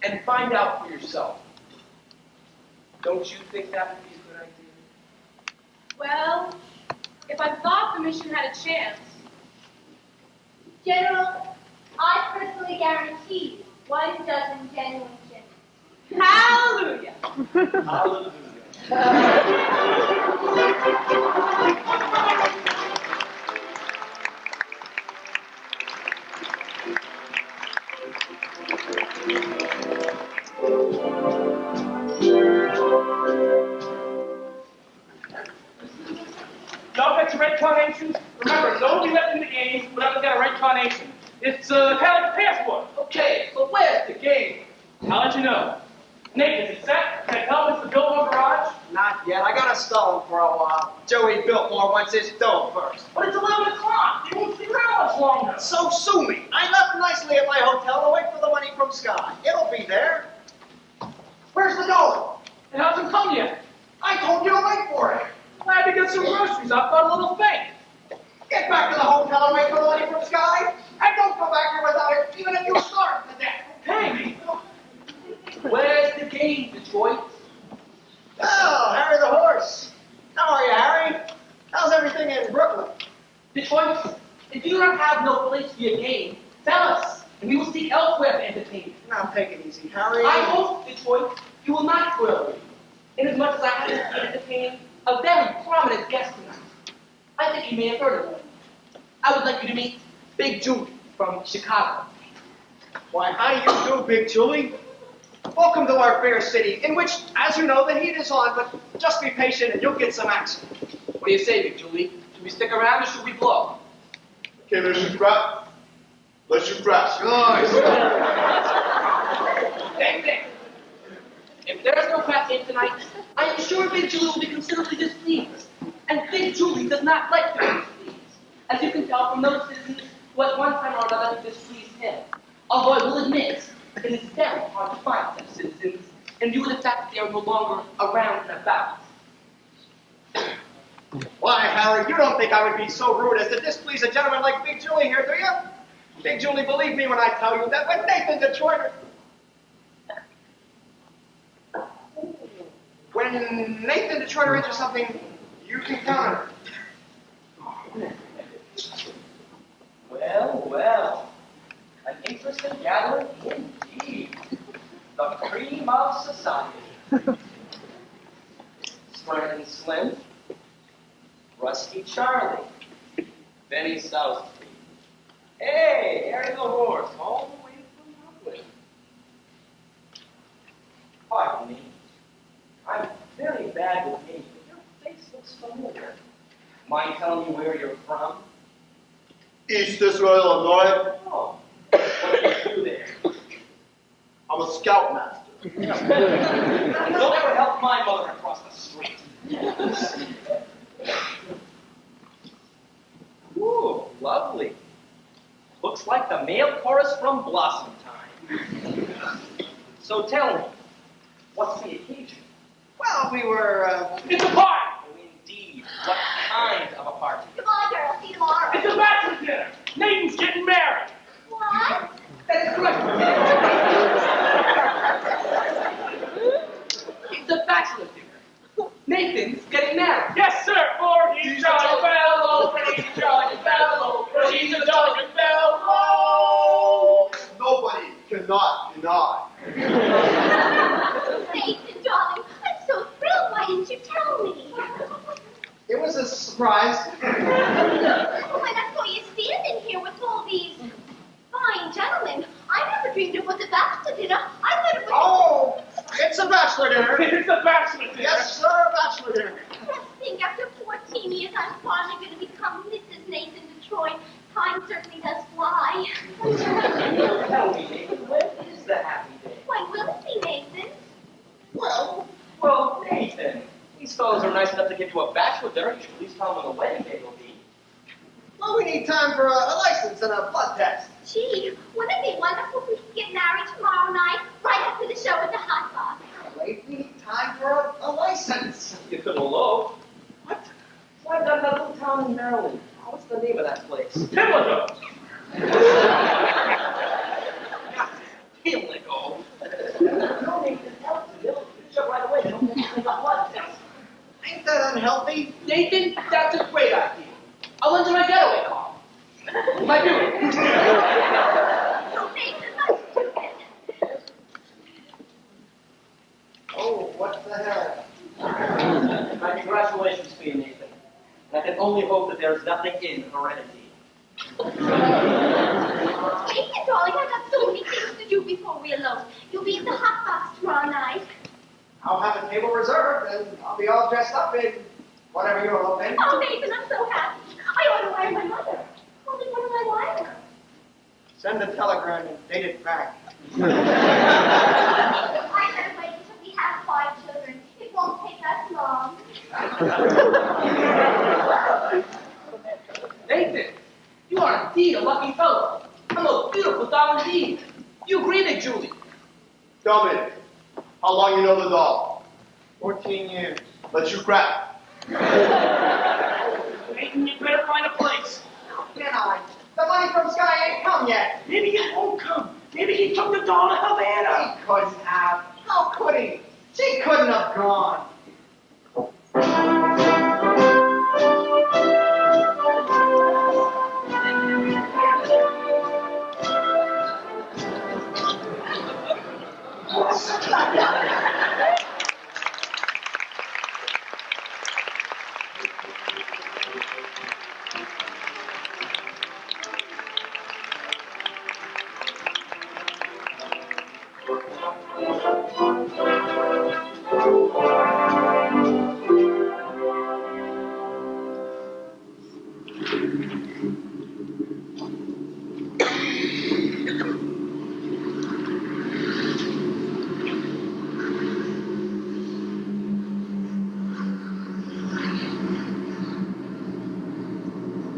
and find out for yourself? Don't you think that would be a good idea? Well, if I thought the mission had a chance. General, I personally guarantee you 1 dozen genuine gins. Hallelujah. Hallelujah. It's kind of like a passport. Okay, so where's the game? I'll let you know. Nathan, is it set? Can I tell him it's the Biltmore garage? Not yet. I gotta stall him for a while. Joey Biltmore wants his dough first. But it's 11 o'clock. He won't stick around much longer. So sue me. I left nicely at my hotel to wait for the money from Sky. It'll be there. Where's the dough? It hasn't come yet. I told you to wait for it. I had to get some groceries. I've got a little thing. Get back to the hotel and wait for the money from Sky. And don't come back here without it, even if you starve to death. Hey! Where's the game, Detroit? Oh, Harry the horse. How are you, Harry? How's everything in Brooklyn? Detroit, if you don't have no place for your game, tell us, and we will seek elsewhere for entertainment. Now take it easy, Harry. I hope, Detroit, you will not spoil me. Inasmuch as I happen to be entertaining a very prominent guest tonight. I think you may have heard of him. I would like you to meet Big Julie from Chicago. Why, how do you do, Big Julie? Welcome to our fair city, in which, as you know, the heat is on, but just be patient and you'll get some action. What do you say, Big Julie? Should we stick around or should we blow? Okay, let's shoot crap. Let's shoot crap. Dang, dang. If there's no crack game tonight, I am sure Big Julie will be considerably displeased. And Big Julie does not like to be displeased, as you can tell from those citizens who at one time or another have displeased him. Although I will admit, it is very hard to find such citizens, in view of the fact that they are no longer around and about. Why, Harry, you don't think I would be so rude as to displease a gentleman like Big Julie here, do you? Big Julie, believe me when I tell you that when Nathan Detroiter... When Nathan Detroiter into something, you can count on her. Well, well. An interesting gathering indeed. The cream of society. Scranton Slim, Rusty Charlie, Benny South Street. Hey, Harry the horse, all the way from Brooklyn. Pardon me. I'm very bad with names, but your face looks familiar. Mind telling me where you're from? East Israel, Illinois. Oh, what do you do there? I'm a scoutmaster. Don't ever help my mother across the street. Ooh, lovely. Looks like the male chorus from Blossom Time. So tell me, what's the occasion? Well, we were, It's a party! Oh, indeed. What kind of a party? Goodbye, girls. See you tomorrow. It's a bachelor dinner! Nathan's getting married! What? That is correct. It's a bachelor dinner. Nathan's getting married. Yes, sir, for he's Jolly Fellow, pretty Jolly Fellow, he's a Jolly Fellow! Nobody cannot deny. Nathan, darling, I'm so thrilled. Why didn't you tell me? it was a surprise. When I saw you standing here with all these fine gentlemen, I never dreamed it was a bachelor dinner. I thought it was... Oh, it's a bachelor dinner. It's a bachelor dinner! Yes, sir, bachelor dinner. Just think, after 14 years, I'm finally going to become Mrs. Nathan Detroit. Time certainly does fly. Tell me, Nathan, when is the happy day? When will it be, Nathan? Well, Nathan, these fellows are nice enough to give you a bachelor dinner. You should at least tell them when the wedding day will be. Well, we need time for a license and a blood test. Gee, wouldn't it be wonderful if we could get married tomorrow night, right after the show at the hot box? Wait, we need time for a license. You could elope. What? So I've got that little town in Maryland. Oh, what's the name of that place? Pimlico! Pimlico. No, Nathan, tell it to me. Show right away. Don't make me a blood test. Ain't that unhealthy? Nathan, that's a great idea. I'll enter my getaway car. My beauty. Oh, Nathan, that's stupid. Oh, what the hell? My congratulations to you, Nathan. And I can only hope that there's nothing in heredity. Nathan, darling, I've got so many things to do before we elope. You'll be at the hot box tomorrow night. I'll have a table reserved, and I'll be all dressed up in whatever you're eloping. Oh, Nathan, I'm so happy. I ought to wire my mother. Only what do I wire? Send a telegram and date it back. I gotta wait until we have 5 children. It won't take us long. Nathan, you are indeed a lucky fellow. A most beautiful doll indeed. You agree, Nick Julie? Tell me, how long you know the doll? 14 years. Let you crap. Nathan, you better find a place. How can I? The money from Sky ain't come yet. Maybe it won't come. Maybe he took the doll to Havana. He couldn't have. How could he? She couldn't have gone.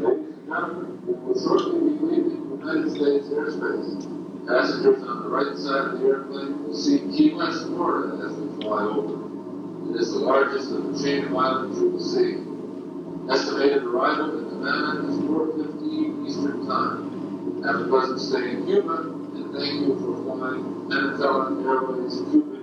Will shortly be leaving United States airspace. Passengers on the right side of the airplane will see Key West, Florida as they fly over. It is the largest of the chain of islands you will see. Estimated arrival in Havana is 4:15 Eastern Time. Have a pleasant stay in Cuba, and thank you for flying Venezuelan Airways Cuban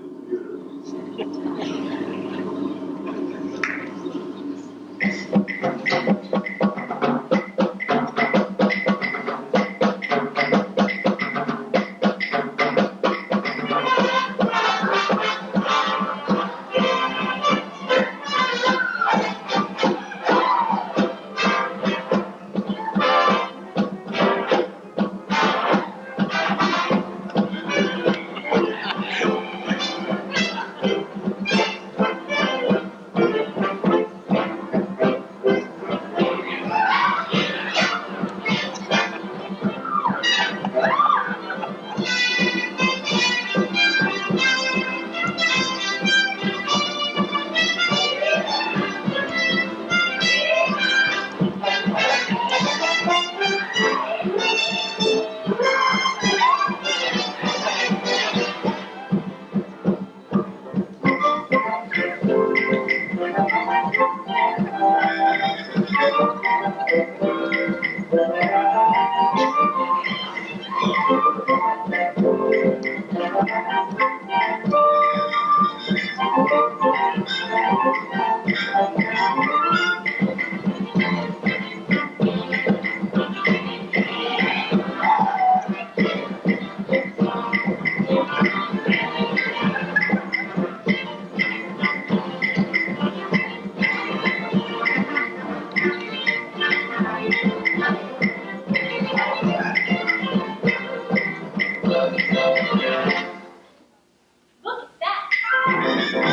Look at that.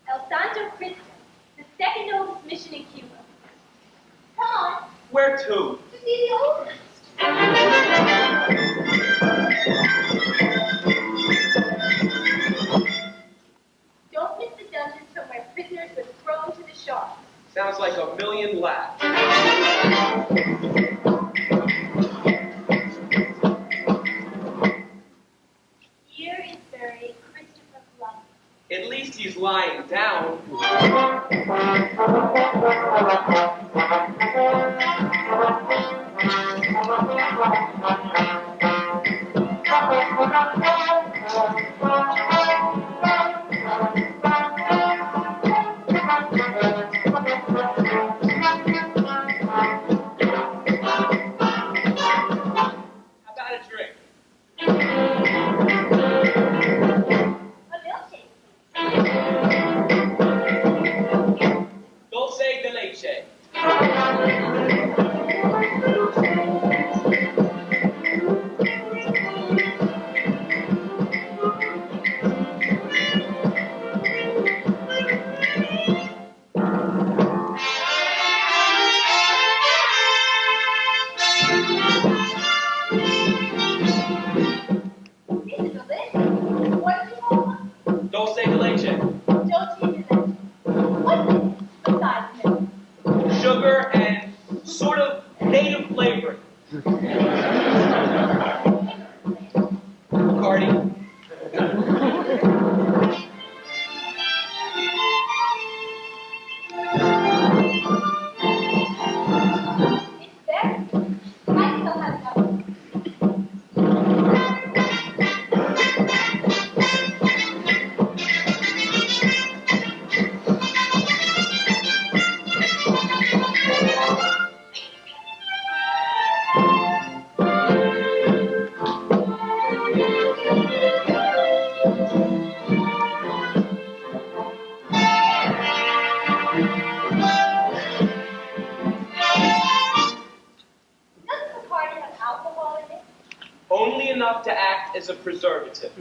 El Santo Cristo, the second oldest mission in Cuba. Come on, Where to? to see the oldest. Don't miss the dungeon from where prisoners were thrown to the sharks. Sounds like a million laughs. Here is buried Christopher Columbus. At least he's lying down. How about a drink? A milkshake. Dulce de leche. only enough to act as a preservative.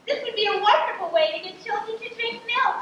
This would be a wonderful way to get children to drink milk.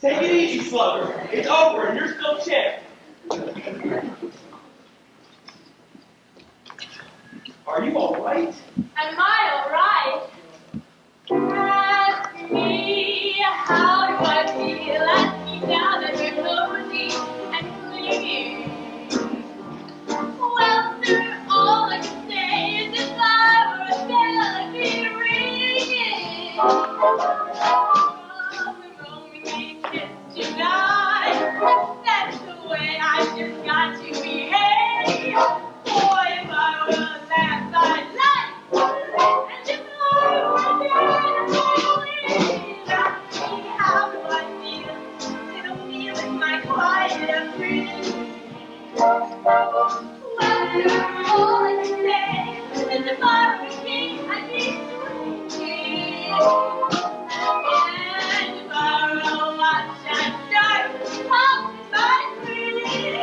Take it easy, slugger. It's over and you're still champ. Are you all right? Am I all right? Ask me, how do I feel? Ask me now that we're cozy and clean. Well, sir, all I can say is if I were a bell, I'd be ringing. From the roaming kiss tonight, that's the way I just got to behave. Boy, if I were a laugh, I'd like. And if I were a dance, I'd how do I feel? Still feeling my quiet breeze. Well, all I can say is if I were a king, I'd be swinging. And if I were a watch, I'd start pumping my sleeve.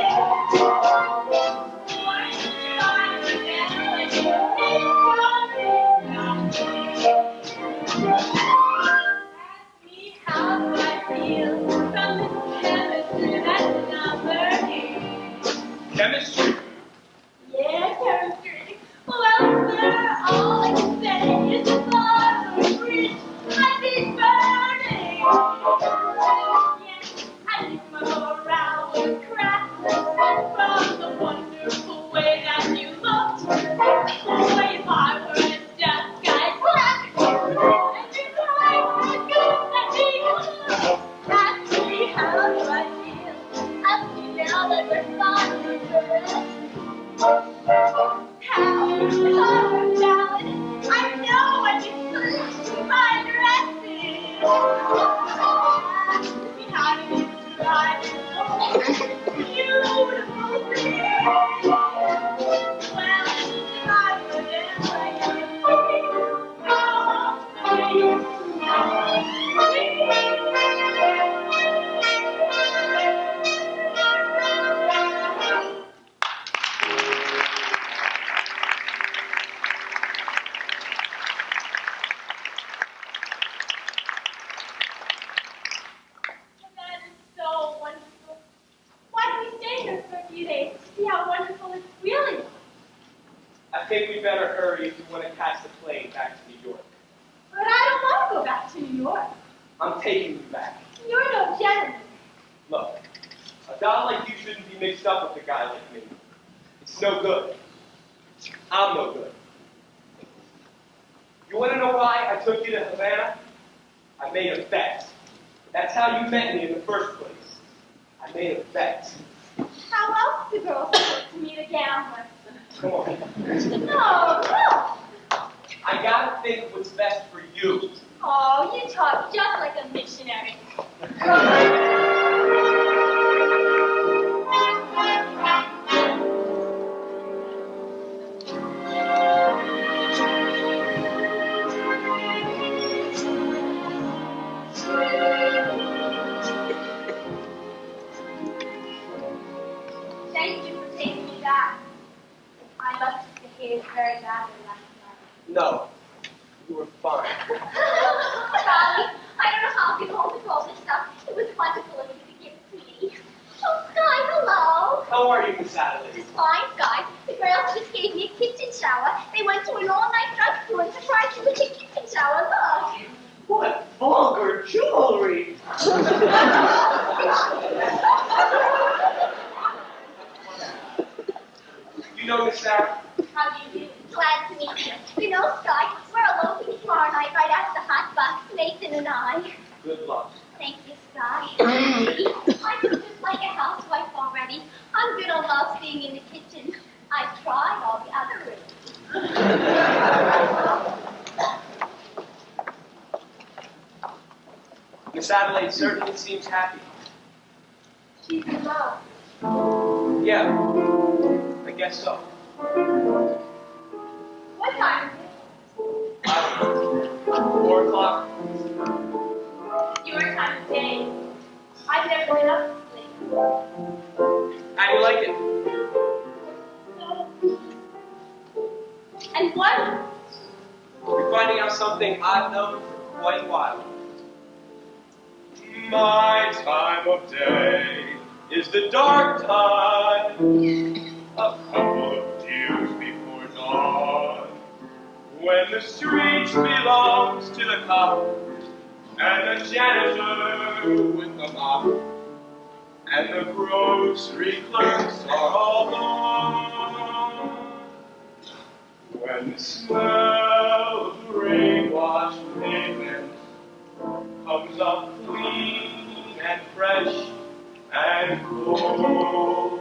What if I were never ask me how do I feel from this chemistry that's not burning. Chemistry? Yeah, chemistry. Well, sir, all I can say is if I were rich, I'd be burning. Yes, I think my morale would crack from the wonderful way that you looked. Boy, if I were a duck, I'd quack. And if I were a goose, I'd be good. Ask me how do I feel? Ask me now that we're fond of birds. How, darling, I know when you sleep my dresses. Ask me how to describe it so beautiful thing. Well, if I were there, think we better hurry if you want to catch the plane back to New York. But I don't want to go back to New York. I'm taking you back. You're no gentleman. Look, a doll like you shouldn't be mixed up with a guy like me. It's no good. I'm no good. You want to know why I took you to Havana? I made a bet. That's how you met me in the first place. I made a bet. How else do girls supposed to meet a gambler? Come on. No, no. I gotta think what's best for you. Oh, you talk just like a missionary. Thank you for taking me back. I must have behaved very badly last night. No, you were fine. Golly, I don't know how I can hold the golden stuff. It was wonderful of you to give it to me. Oh, Sky, hello. How are you, Miss Adelaide? Fine, Sky. The girls just gave me a kitchen shower. They went to an all-night drugstore and surprised me with a kitchen shower. Look. What vulgar jewelry! You know Miss Sarah? How do you do? Glad to meet you. You know, Sky, we're eloping tomorrow night right after the hot box, Nathan and I. Good luck. Thank you, Sky. I feel just like a housewife already. I'm good on love being in the kitchen. I've tried all the other rooms. Miss Adelaide certainly seems happy. She's in love. Yeah, I guess so. What time is it? I don't know. 4 o'clock. Your time of day. I've never been up this late. How do you like it? And what? You're finding out something I've known for quite a while. My time of day is the dark time, a couple of years before dawn, when the street belongs to the cop and the janitor with the mop, and the grocery clerks are all gone. When the smell of the rain-washed pavement comes up clean and fresh and cold,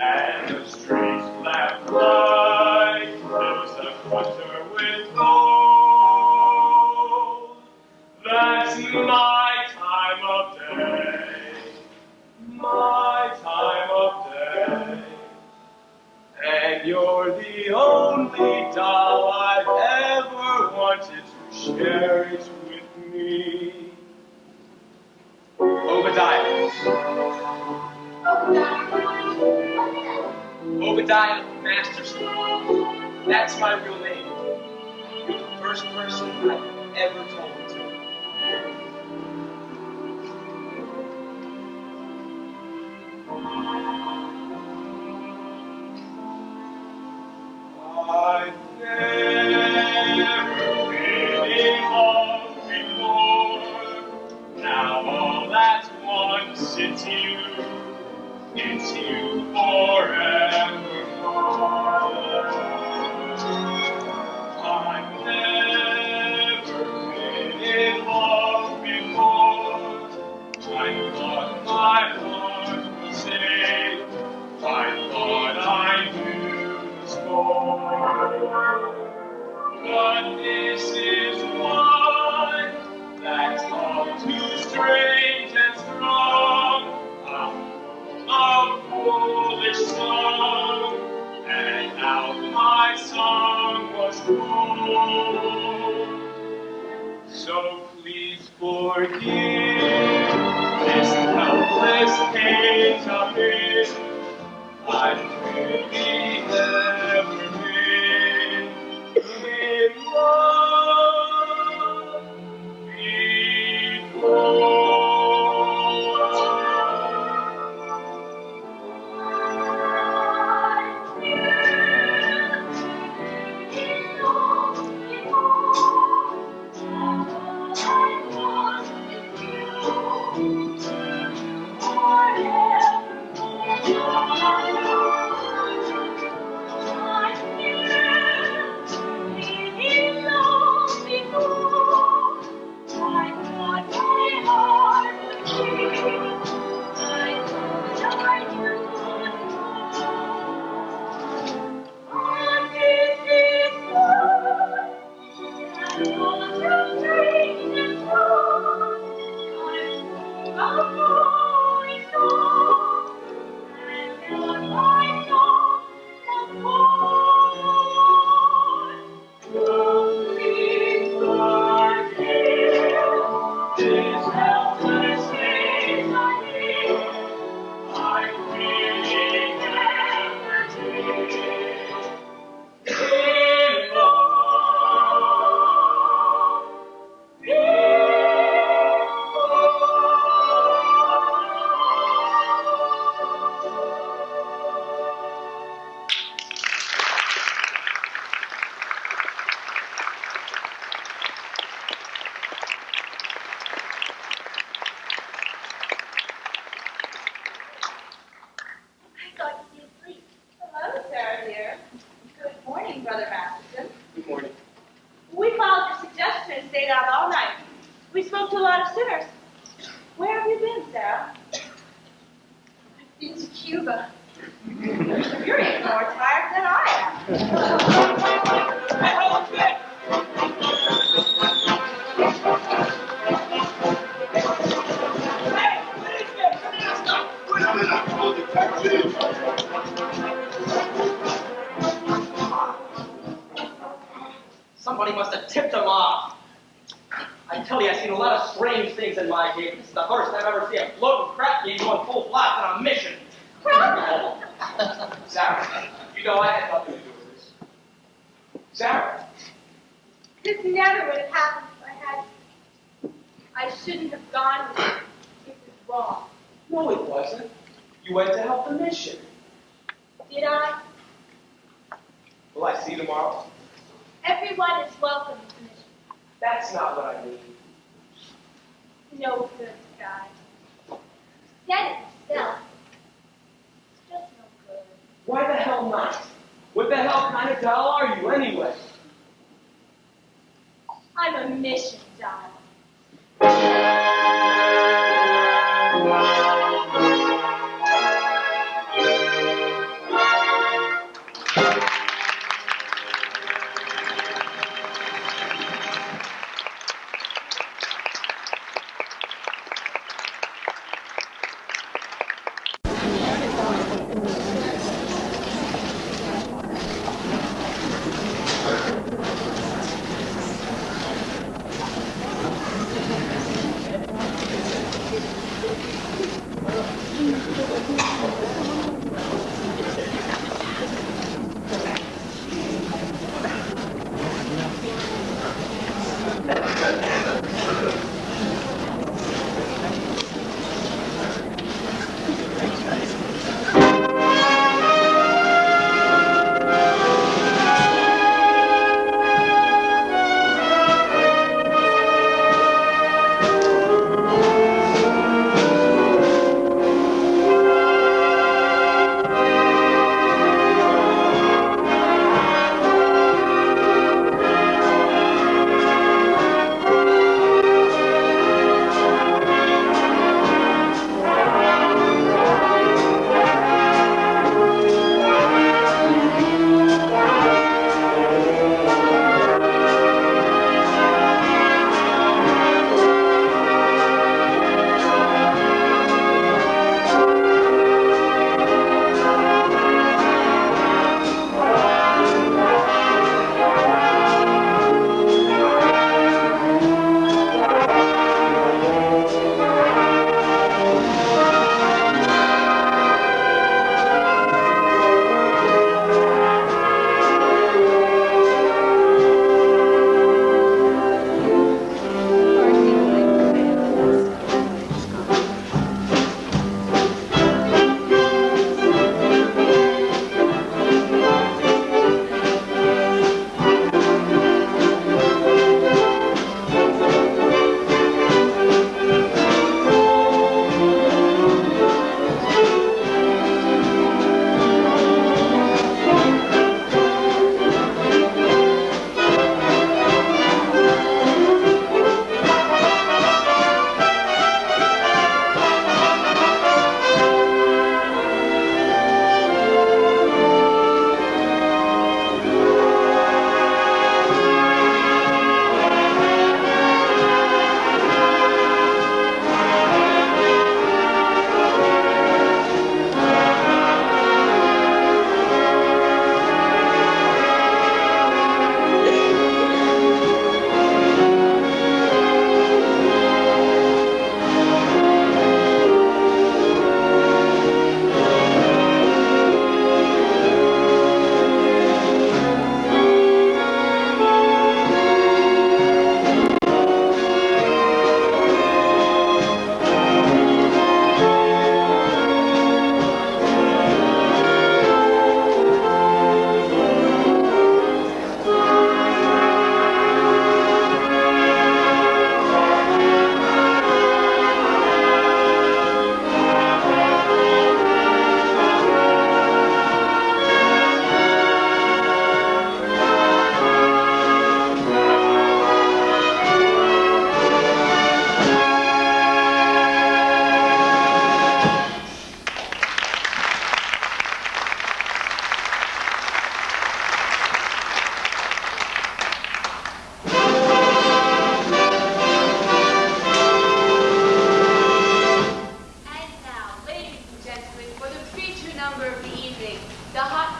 and the streets left light fills the gutter with gold. That's my time of day, my time of day, and you're the only doll I've ever wanted to share it with me. Obadiah. Obadiah Masterson. That's my real name. You're the first person I've ever told it to. I've never been in love before. Now all at once it's you forevermore. I've never been in love before. I thought my heart was safe. I thought I knew the score. But this is one that's all too strange and strong. A foolish song, and out my song was born. So please forgive this helpless cage I'm in. I've really never been in love before. more tired than I am. Hey, hold it! Hey, what is this? Stop! Wait a minute, oh, detective! Somebody must have tipped him off. I tell you, I've seen a lot of strange things in my game. This is the first time I've ever seen a floating crap game going full blast on a mission. Crap! Sarah, you know I had nothing to do with this. Sarah, This never would have happened if I had. I shouldn't have gone with it. It was wrong. no, it wasn't. You went to help the mission. Did I? Will I see you tomorrow? Everyone is welcome to the mission. That's not what I mean. No good, guy. Said it himself. It's just no good. Why the hell not? What the hell kind of doll are you anyway? I'm a mission doll.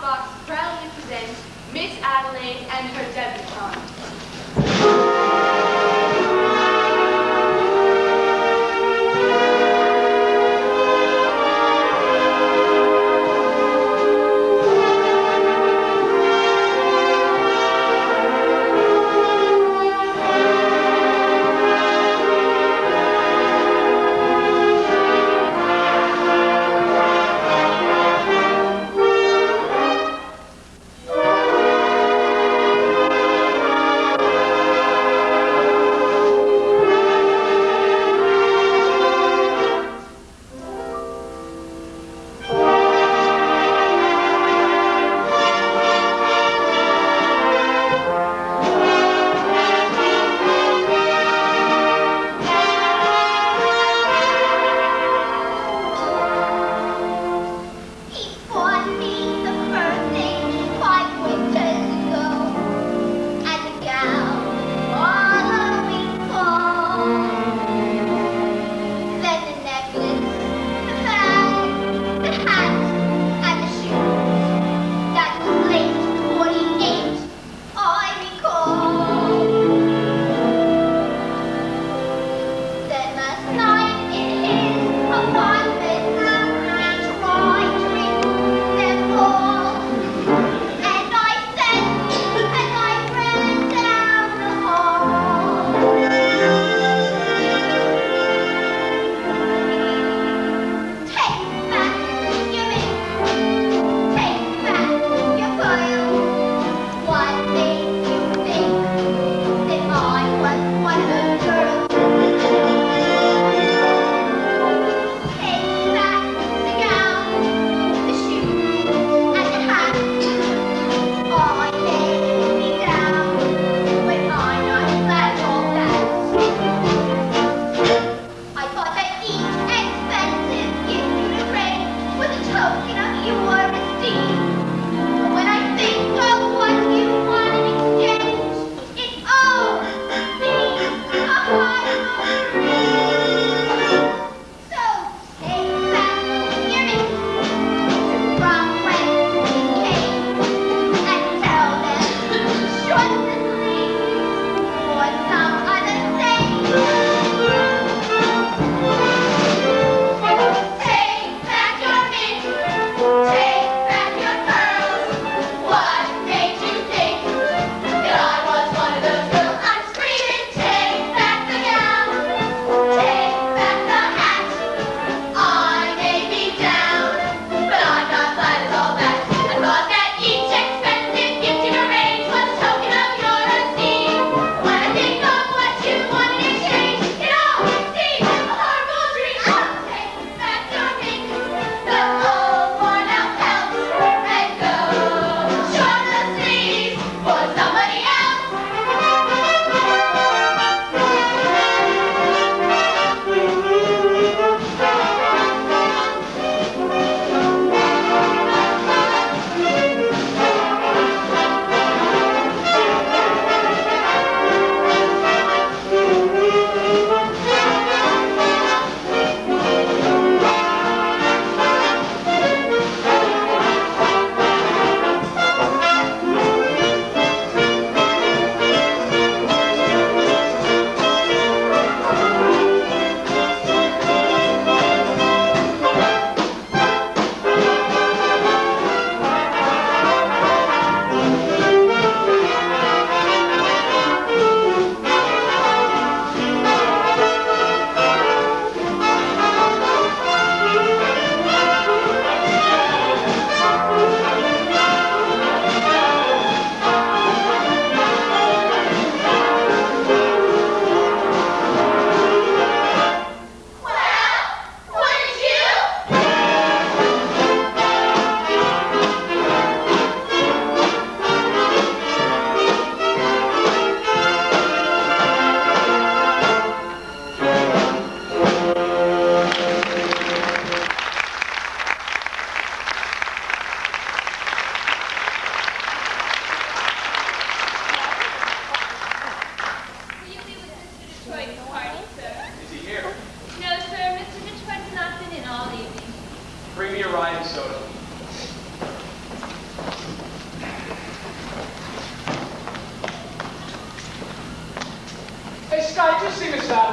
Box proudly presents Miss Adelaide and her debutante.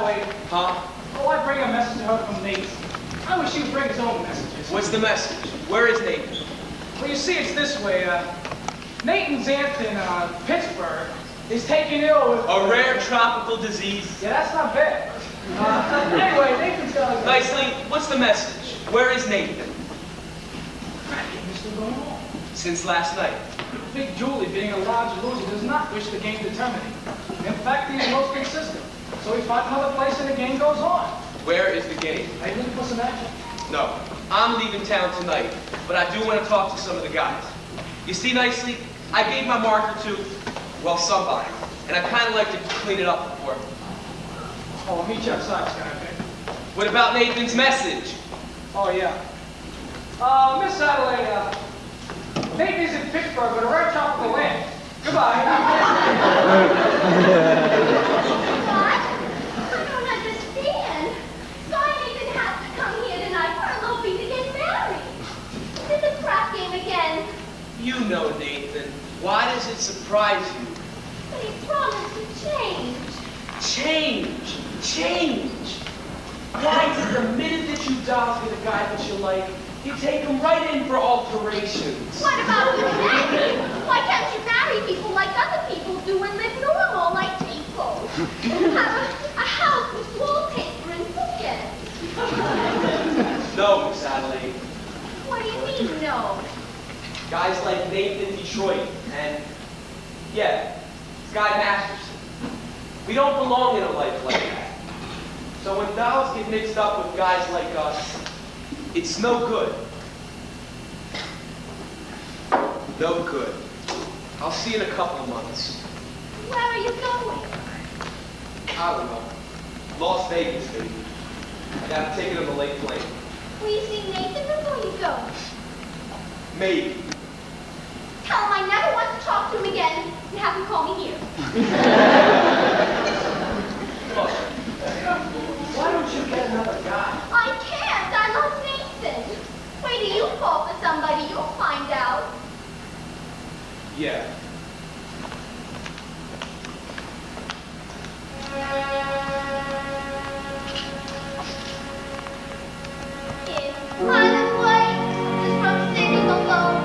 Satterwhite. Huh? Oh, I bring a message to her from Nate. I wish he'd bring his own messages. What's the message? Where is Nathan? Well, you see, it's this way. Nathan's aunt in Pittsburgh is taken ill with... A rare tropical disease. Yeah, that's not bad. Anyway, Nathan's got a... Nicely, what's the message? Where is Nathan? What's still going on? Since last night. Big Julie, being a large loser, does not wish the game to terminate. In fact, he is most consistent. So he finds another place and the game goes on. Where is the game? Are you looking for some action? No, I'm leaving town tonight, but I do want to talk to some of the guys. You see, Nicely, I gave my marker to, well, somebody, and I kind of like to clean it up before. Oh, I'll meet you outside, Sky, okay? What about Nathan's message? Oh, yeah. Miss Satterwhite, Nathan's in Pittsburgh, but a rare tropical land. Goodbye. What? I don't understand. Sky Nathan has to come here tonight for a little bit to get married. Is it a crap game again? You know Nathan. Why does it surprise you? But he promised to change. Change! Change! Why, the minute that you dolls get a guy that you like, you take him right in for alterations. What about you, Maggie? Why can't you marry people like other people do and live normal like people? Have a house with wallpaper and bookends. No, Miss Adelaide. What do you mean, no? Guys like Nathan Detroit and, yeah, Sky Masterson. We don't belong in a life like that. So when dolls get mixed up with guys like us, it's no good. No good. I'll see you in a couple of months. Where are you going? I don't know. Las Vegas, baby. I got a ticket on the late plane. Will you see Nathan or will you go? Maybe. Tell him I never want to talk to him again and have him call me here. Look, why don't you get another guy? I can't. I love Nathan. Wait till you fall for somebody. You'll find out. Yeah. In kind of way, just from singing alone,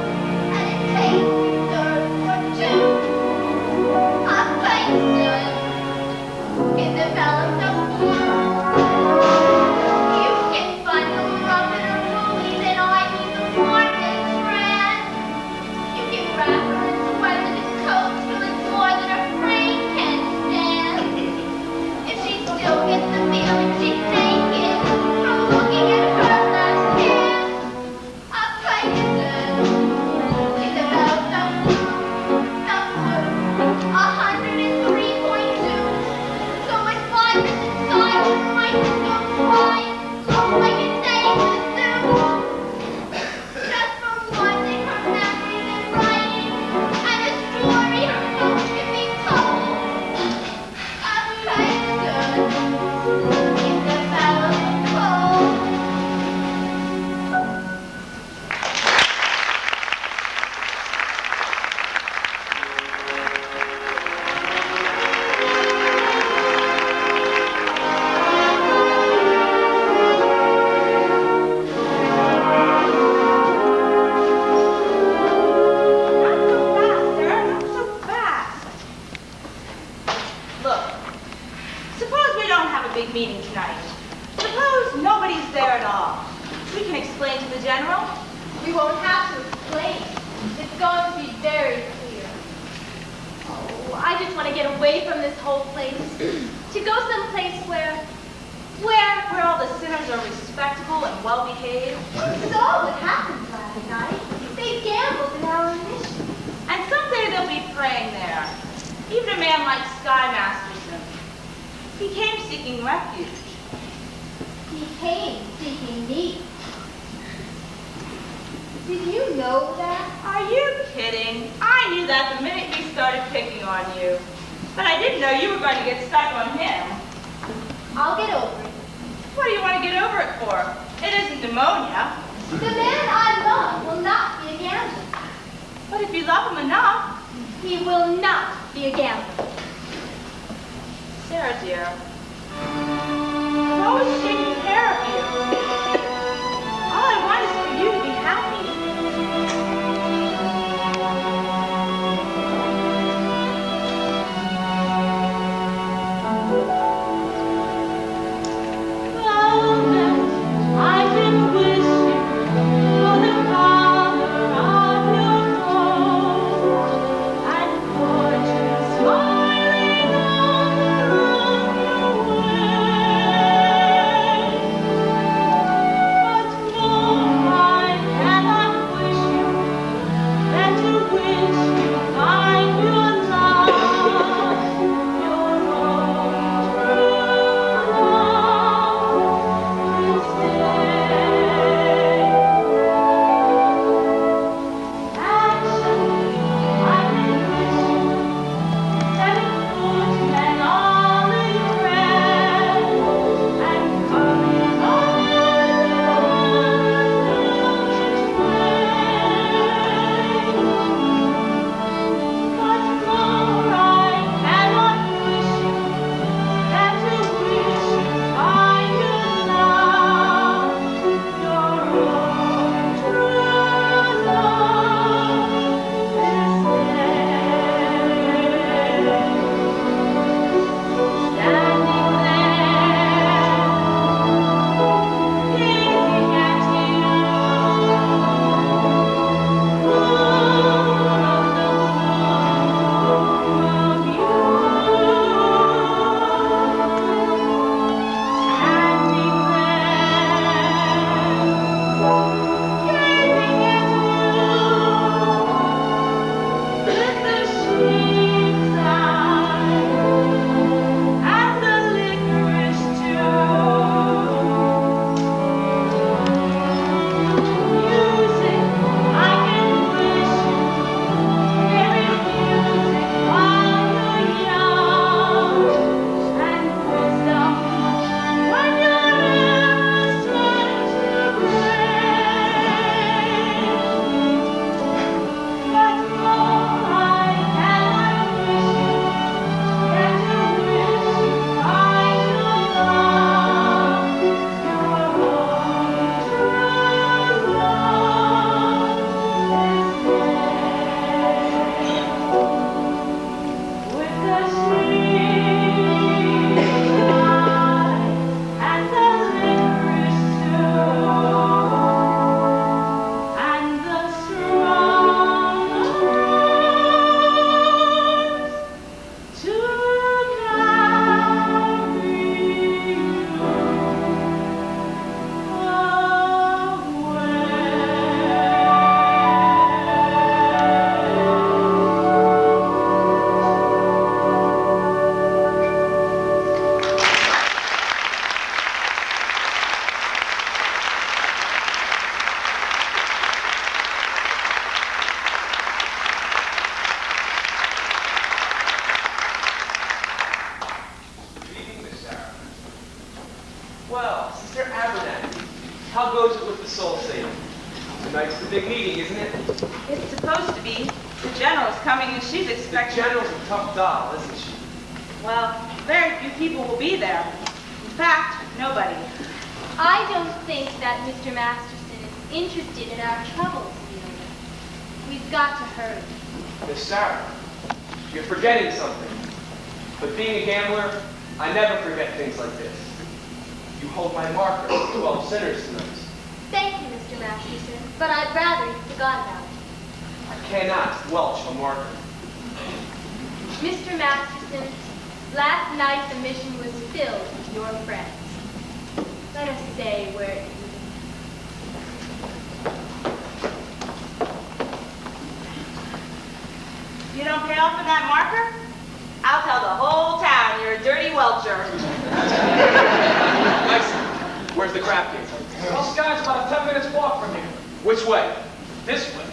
and it takes a third or two. I'm patient. It develops a you can find the rough in a movie that I need the mortgage rent. You can wrap her in sweaters and coats feeling more than her brain can stand. If she still gets the feeling she's naked from looking at her left hand, a Pegasus is about the 103.2. So it's 5 minutes inside with the microscope twice, so I can say the zoo. Just from watching her memories and writing, and the story her notes can be told. A Pegasus is about the cold. Not so fast. Look, suppose we don't have a big meeting tonight. Suppose nobody's there at all. We can explain to the general. We won't have to explain. It's going to be very clear. Oh, I just want to get away from this whole place. To go someplace where Where all the sinners are respectable and well-behaved. we saw what happened last night. They gambled in our mission. And someday they'll be praying there. Even a man like Sky Masterson. He came seeking refuge. He came seeking me. Did you know that? Are you kidding? I knew that the minute he started picking on you. But I didn't know you were going to get stuck on him. I'll get over it. What do you want to get over it for? It isn't pneumonia. The man I love will not be a gambler. But if you love him enough, He will not be a gambler. Sarah dear, I'm always taking care of you. All I want is for you to be happy. I've been wishing for the color of your gold and fortune smiling on your way. But more I cannot wish you than to wish you find your love, your own true love this day. Actually, I've been wishing 7 foot men all in red and coming on which way. But more I cannot wish you than to wish you find your love, your own true love this day. Standing there, gazing at you, full of the bloom of you. Standing there, gazing at you, with the sheep's eye and the licorice too. Music, I can wish you very music while you're young, and wisdom when your eras turn to gray. But more I cannot wish you than to wish you find your love, your own true love this day. With the sheep's eye and the licorice too, and the strong arms to carry you Good evening, Miss Sarah. Well, Sister Abernathy, how goes it with the soul saving? Tonight's the big meeting, isn't it? It's supposed to be. The general's coming and she's The expecting. general's a tough doll, isn't she? Well, very few people will be there. In fact, nobody. I don't think that Mr. Masterson is interested in our troubles, Celia. We've got to hurry. Miss Sarah, you're forgetting something. But being a gambler, I never forget things like this. You hold my marker for 12 sinners tonight. Thank you, Mr. Masterson, but I'd rather you forgot about it. I cannot welch a marker. Mr. Masterson, last night the mission was filled with your friends. Let us say where it began. You don't pay off for that marker? I'll tell the whole town you're a dirty welcher. Nice. Where's the crap game? Well, Scott's about a 10 minutes walk from here. Which way? This way.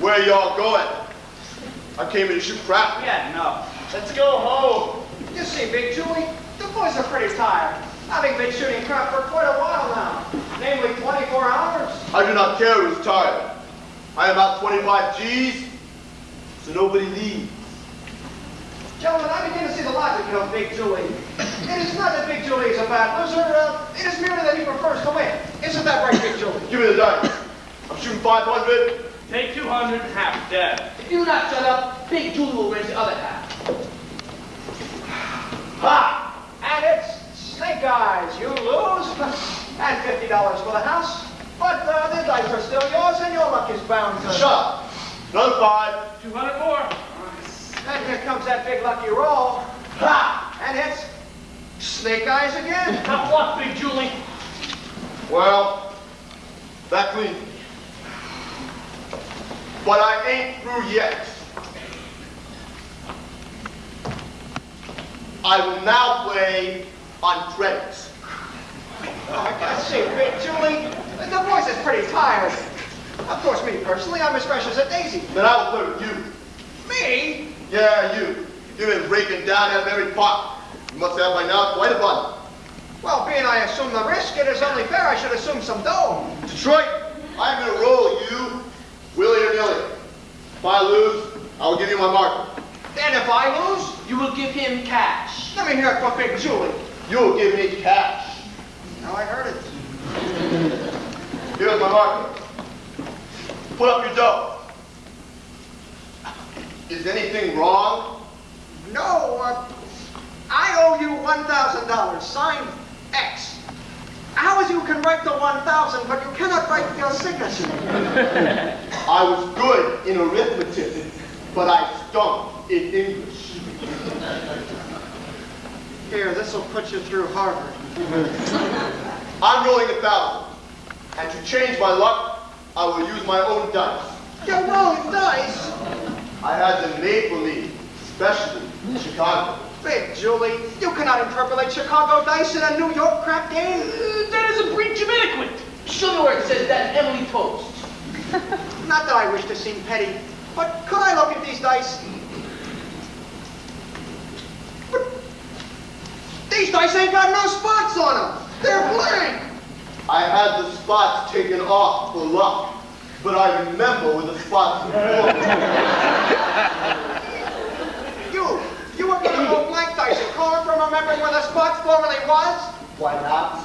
Where y'all going? I came here to shoot crap. Yeah, no. Let's go home. You see, Big Julie, the boys are pretty tired. Having been shooting crap for quite a while now. Namely 24 hours. I do not care who's tired. I am about 25 G's, so nobody leaves. Gentlemen, I begin to see the logic of Big Julie. It is not that Big Julie is a bad loser. It is merely that he prefers to win. Isn't that right, Big Julie? Give me the dice. I'm shooting 500. Take 200, half dead. If you do not shut up, Big Julie will raise the other half. Ha! And it's Snake Eyes. You lose. And $50 for the house. But the dice are still yours, and your luck is bound to... Shut up. Another 5. 200 more. And here comes that big lucky roll. Ha! And it's Snake Eyes again. Tough luck, Big Julie. Well, that cleans me. But I ain't through yet. I will now play on credits. I gotta say, Big Julie, the voice is pretty tired. Of course, me personally, I'm as fresh as a daisy. Then I will play with you. Me? Yeah, you. You've been breaking down out of every pot. You must have by now quite a bun. Well, being I assume the risk, it is only fair I should assume some dough. Detroit, I'm going to roll you, willy or nilly. If I lose, I will give you my marker. And if I lose, You will give him cash. let me hear it from Big Julie. You will give me cash. Now I heard it. Here's my marker. Put up your dough. Is anything wrong? No, I owe you $1,000, signed X. How is you can write the 1,000, but you cannot write your signature? I was good in arithmetic, but I stunk in English. Here, this will put you through Harvard. I'm rolling 1,000. And to change my luck, I will use my own dice. You're rolling dice? I had them made for me, especially in Chicago. Big Julie, you cannot interpolate Chicago dice in a New York crap game. That is a breach of etiquette. Show me where it says that Emily Toast. Not that I wish to seem petty, but could I look at these dice? But these dice ain't got no spots on them. They're blank. I had the spots taken off for luck, but I remember where the spots were. You were going to roll blank dice and call from remembering where the spots formerly was? Why not?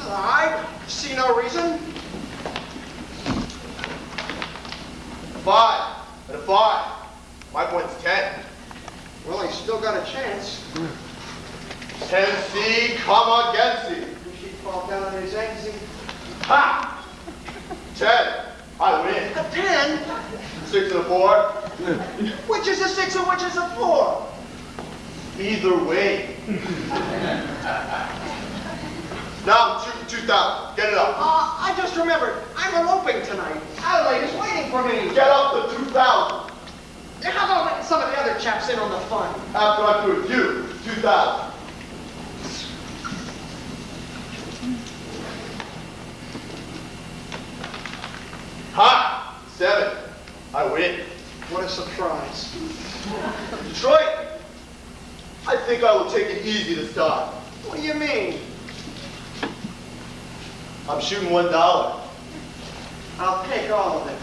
I see no reason. 5 and a 5. My point's 10. Well, he's still got a chance. 10C, come against it. She fall down on his eggs. Ha! 10. I win. A 10? 6 and a 4. Which is a 6 and which is a 4? Either way. Now I'm shooting 2,000. Get it up. I just remembered. I'm eloping tonight. Adelaide is waiting for me. Get up to 2,000. How about letting some of the other chaps in on the fun? After I'm through with you, 2,000. Ha! 7. I win. What a surprise. Detroit, I think I will take it easy to start. What do you mean? I'm shooting $1. I'll take all of it.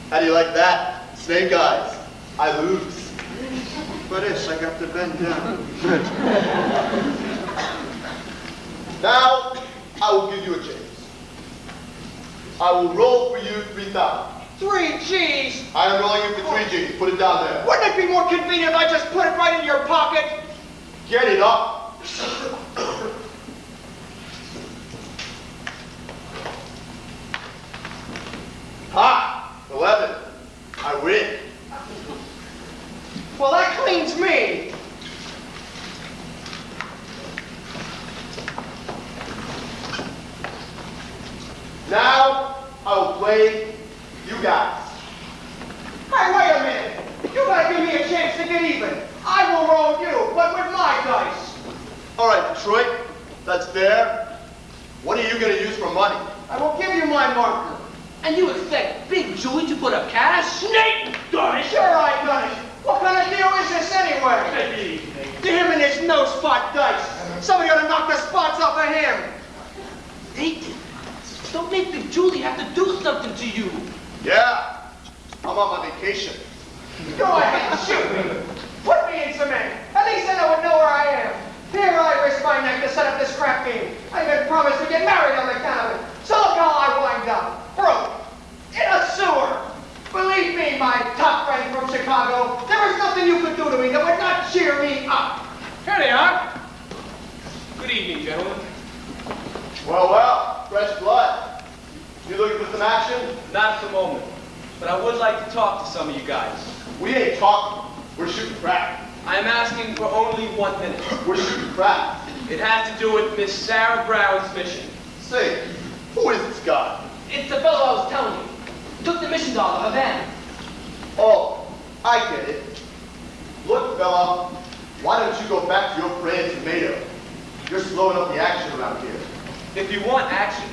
How do you like that? Snake Eyes. I lose. For this, I got to bend down. Now, I will give you a chance. I will roll for you 3,000. 3 G's? I am rolling you for 3 G's. Put it down there. Wouldn't it be more convenient if I just put it right in your pocket? Get it up. Ha! 11. I win. Well, that cleans me. Now, I will play you guys. Hey, wait a minute. You gotta give me a chance to get even. I will roll you, but with my All right, Detroit, that's fair. What are you going to use for money? I will give you my marker. And you expect Big Julie to put up cash? Snake! Done it! Sure I done it. What kind of deal is this anyway? To him and his no-spot dice. Somebody ought to knock the spots off of him. Nathan, don't make Big Julie have to do something to you. Yeah, I'm on my vacation. Go ahead, shoot me. Put me in cement. At least I would know where I am. Here I risk my neck to set up this crap game. I even promised to get married on the count of it. So look how I wind up. Broke. In a sewer. Believe me, my top friend from Chicago, there was nothing you could do to me that would not cheer me up. Here they are. Good evening, gentlemen. Well, fresh blood. You looking for some action? Not at the moment, but I would like to talk to some of you guys. We ain't talking. We're shooting crap. I am asking for only 1 minute. We're shooting crap. It has to do with Miss Sarah Brown's mission. Say, who is this guy? It's the fellow I was telling you. Took the mission doll to Havana. Oh, I get it. Look, fella, why don't you go back to your praying tomato? You're slowing up the action around here. If you want action,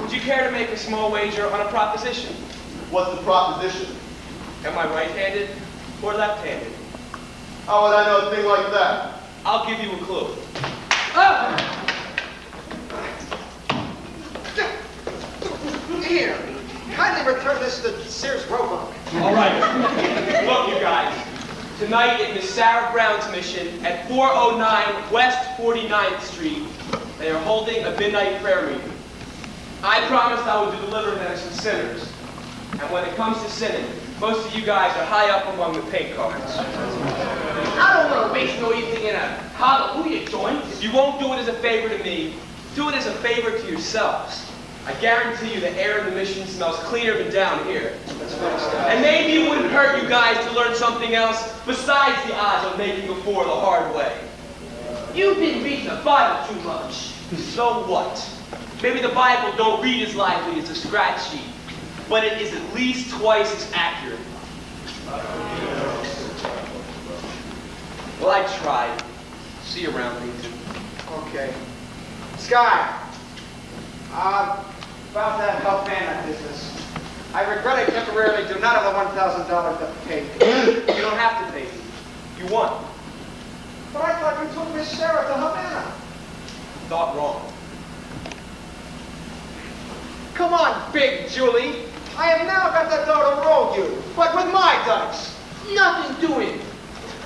would you care to make a small wager on a proposition? What's the proposition? Am I right-handed or left-handed? How would I know a thing like that? I'll give you a clue. Here, kindly return this to Sears Roebuck. All right. Look, you guys. Tonight at Miss Sarah Brown's mission at 409 West 49th Street, they are holding a midnight prayer meeting. I promised I would deliver them some sinners. And when it comes to sinning, most of you guys are high up among the pink cards. I don't want to waste no evening in a hallelujah joint. If you won't do it as a favor to me, do it as a favor to yourselves. I guarantee you the air in the mission smells cleaner than down here. And maybe it wouldn't hurt you guys to learn something else besides the odds of making a four the hard way. You've been reading the Bible too much. So what? Maybe the Bible don't read as lively as a scratch sheet, but it is at least twice as accurate. Well, I tried. See you around, Dickinson. Okay. Sky. About that Havana business. I regret I temporarily do not have the $1,000 to pay. You don't have to pay me. You won. But I thought you took Miss Sarah to Havana. Thought wrong. Come on, Big Julie. I have now got the dough to roll you, but with my dice. Nothing doing.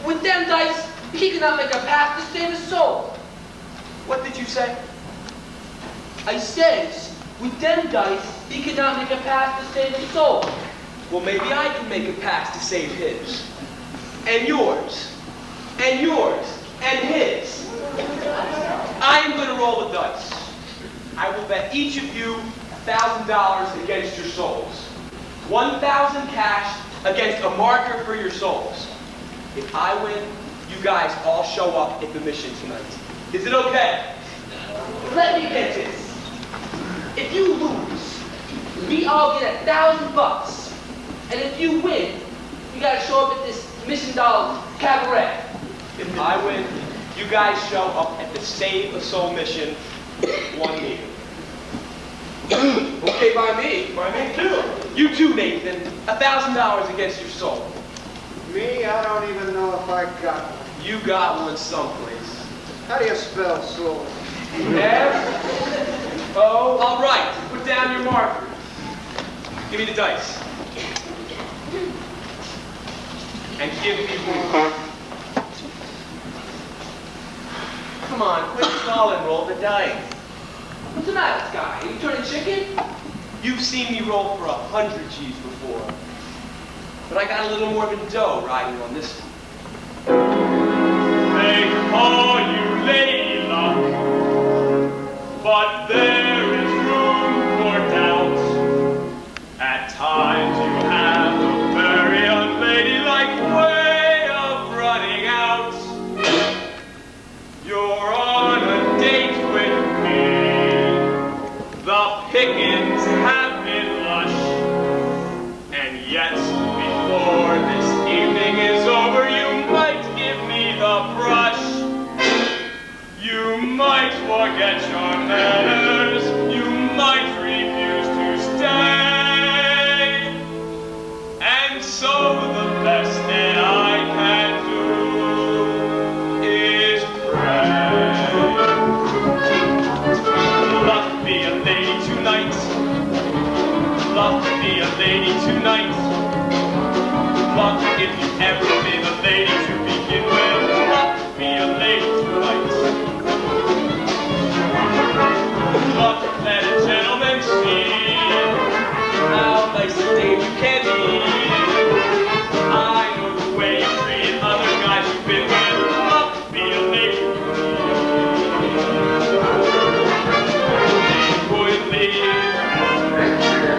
With them dice, he cannot make a path to save his soul. What did you say? I says, with them dice, he cannot make a path to save his soul. Well, maybe I can make a path to save his. And yours. And yours. And his. I am going to roll the dice. I will bet each of you $1,000 against your souls. 1,000 cash against a marker for your souls. If I win, you guys all show up at the mission tonight. Is it okay? Let me get this. If you lose, we all get $1,000. And if you win, you gotta show up at this Mission Doll cabaret. If I win, you guys show up at the Save a Soul mission, one meeting. Okay, by me. By me too. You too, Nathan. $1,000 against your soul. Me, I don't even know if I got one. You got one someplace. How do you spell soul? F-O. All right. Put down your marker. Give me the dice. And give me one. Come on, quit stalling. Roll the dice. What's the matter, Sky? Are you turning chicken? You've seen me roll for 100 G's before. But I got a little more than dough riding on this one. They call you Lady Luck, but there is room for doubt. At times you have a very unladylike way of running out. You're on a date with me. The pickings have been lush, and yet before this evening is over, forget your manners, you might refuse to stay. And so the best that I can do is pray. Love to be a lady tonight. Love to be a lady tonight. Love if you've ever been a lady to begin with. Love to be a lady tonight. Love to let a gentleman see how nice a dame you can be. I know the way you treated other guys you've been with. Love to be a lady. Would live.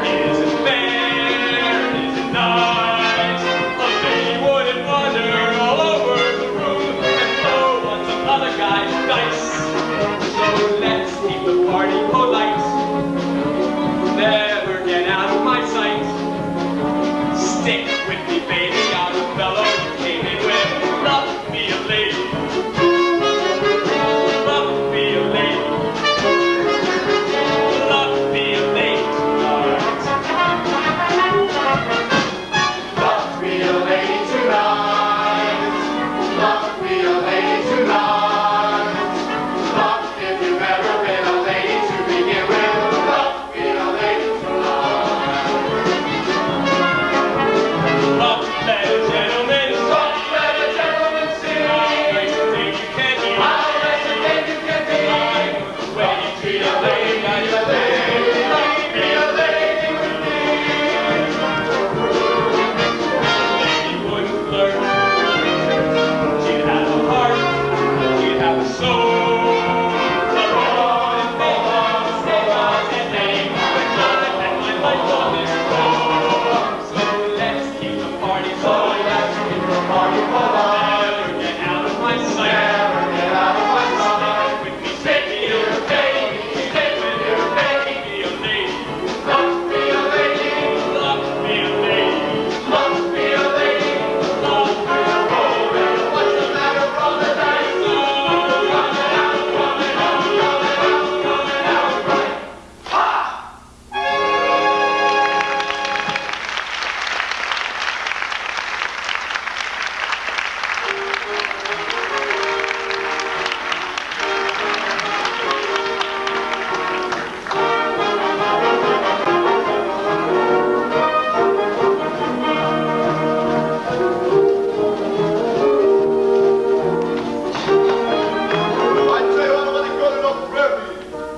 Isn't fair, isn't nice. A lady wouldn't wander all over the room and throw on some other guy's dice. So let's keep the party polite. Never get out of my sight. Stick with me, baby, I'm the fellow you came in with. Love to be a lady. Love to be a lady. Love to be a lady tonight. Love to be a lady tonight. Love to be a lady tonight. Love if you've ever been a lady to begin with. Love to be a lady tonight. Love to let a gentleman Love to let a gentleman see how nice a thing you can be. how nice a thing you can be. I know the way you treat a lady, Be a lady, love to be a lady with me. lady wouldn't flirt. She'd have a heart, she'd have a soul. A woman made of the same as his name, but God had my life on this road. So let's keep the party So going. let's keep the party polite. Never get out of my sight. Never get out of my sight. With me, Stay here, baby. Stay with your baby. be a lady. Love to be a lady. Love to be a lady. Love to be a lady. Love to be a lady. What's the matter, roll the dice? Coming out, coming out, coming out, coming out right. Ha!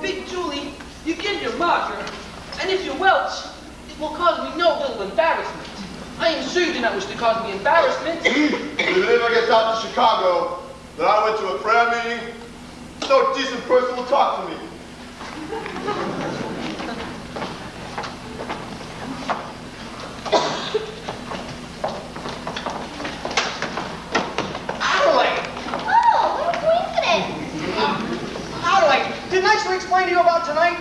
Big Julie, you give your marker, and if you welch, it will cause me no little embarrassment. I am sure you do not wish to cause me embarrassment. If it ever gets out to Chicago that I went to a prayer meeting, no decent person will talk to me. Adelaide! Oh, what a coincidence. Adelaide, didn't I explain to you about tonight?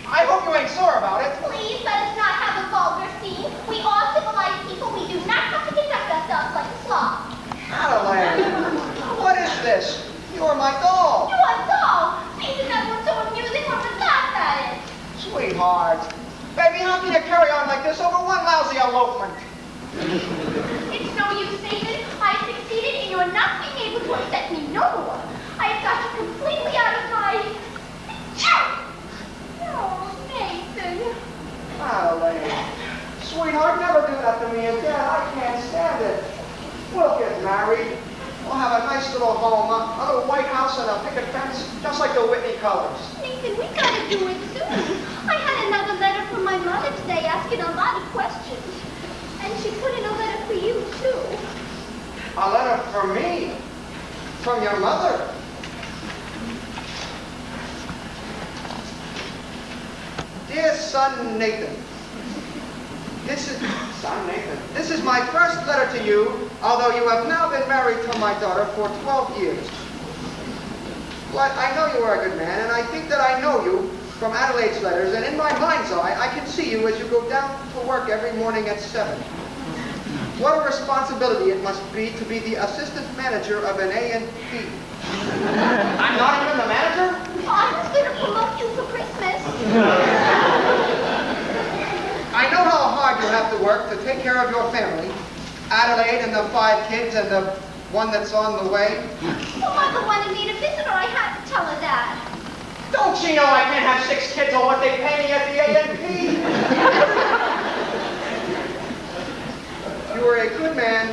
I hope you ain't sore about it. Please let us not have a vulgar scene. We are civilized people. We do not have to conduct ourselves like a slob. Adelaide, what is this? You are my doll. You are dull. Isn't that what's so amusing when we laugh at it? Sweetheart. Baby, how can you carry on like this over one lousy elopement? It's no use, Nathan. I succeeded in your not being able to upset me no more. I have got you completely out of my... Oh, Nathan. Adelaide. Sweetheart, never do that to me again. I can't stand it. We'll get married. We'll have a nice little home, a little white house and a picket fence, just like the Whitney colors. Nathan, we gotta do it soon. I had another letter from my mother today asking a lot of questions. And she put in a letter for you, too. A letter for me? From your mother? Dear son Nathan, this is my first letter to you, although you have now been married to my daughter for 12 years. But I know you are a good man, and I think that I know you from Adelaide's letters, and in my mind's eye, I can see you as you go down to work every morning at 7. What a responsibility it must be to be the assistant manager of an A&P. I'm not even the manager? I'm have to work to take care of your family, Adelaide and the 5 kids and the one that's on the way. Well, Mother wanted me to visit her. I had to tell her that. Don't she know I can't have 6 kids on what they pay me at the A&P? You are a good man.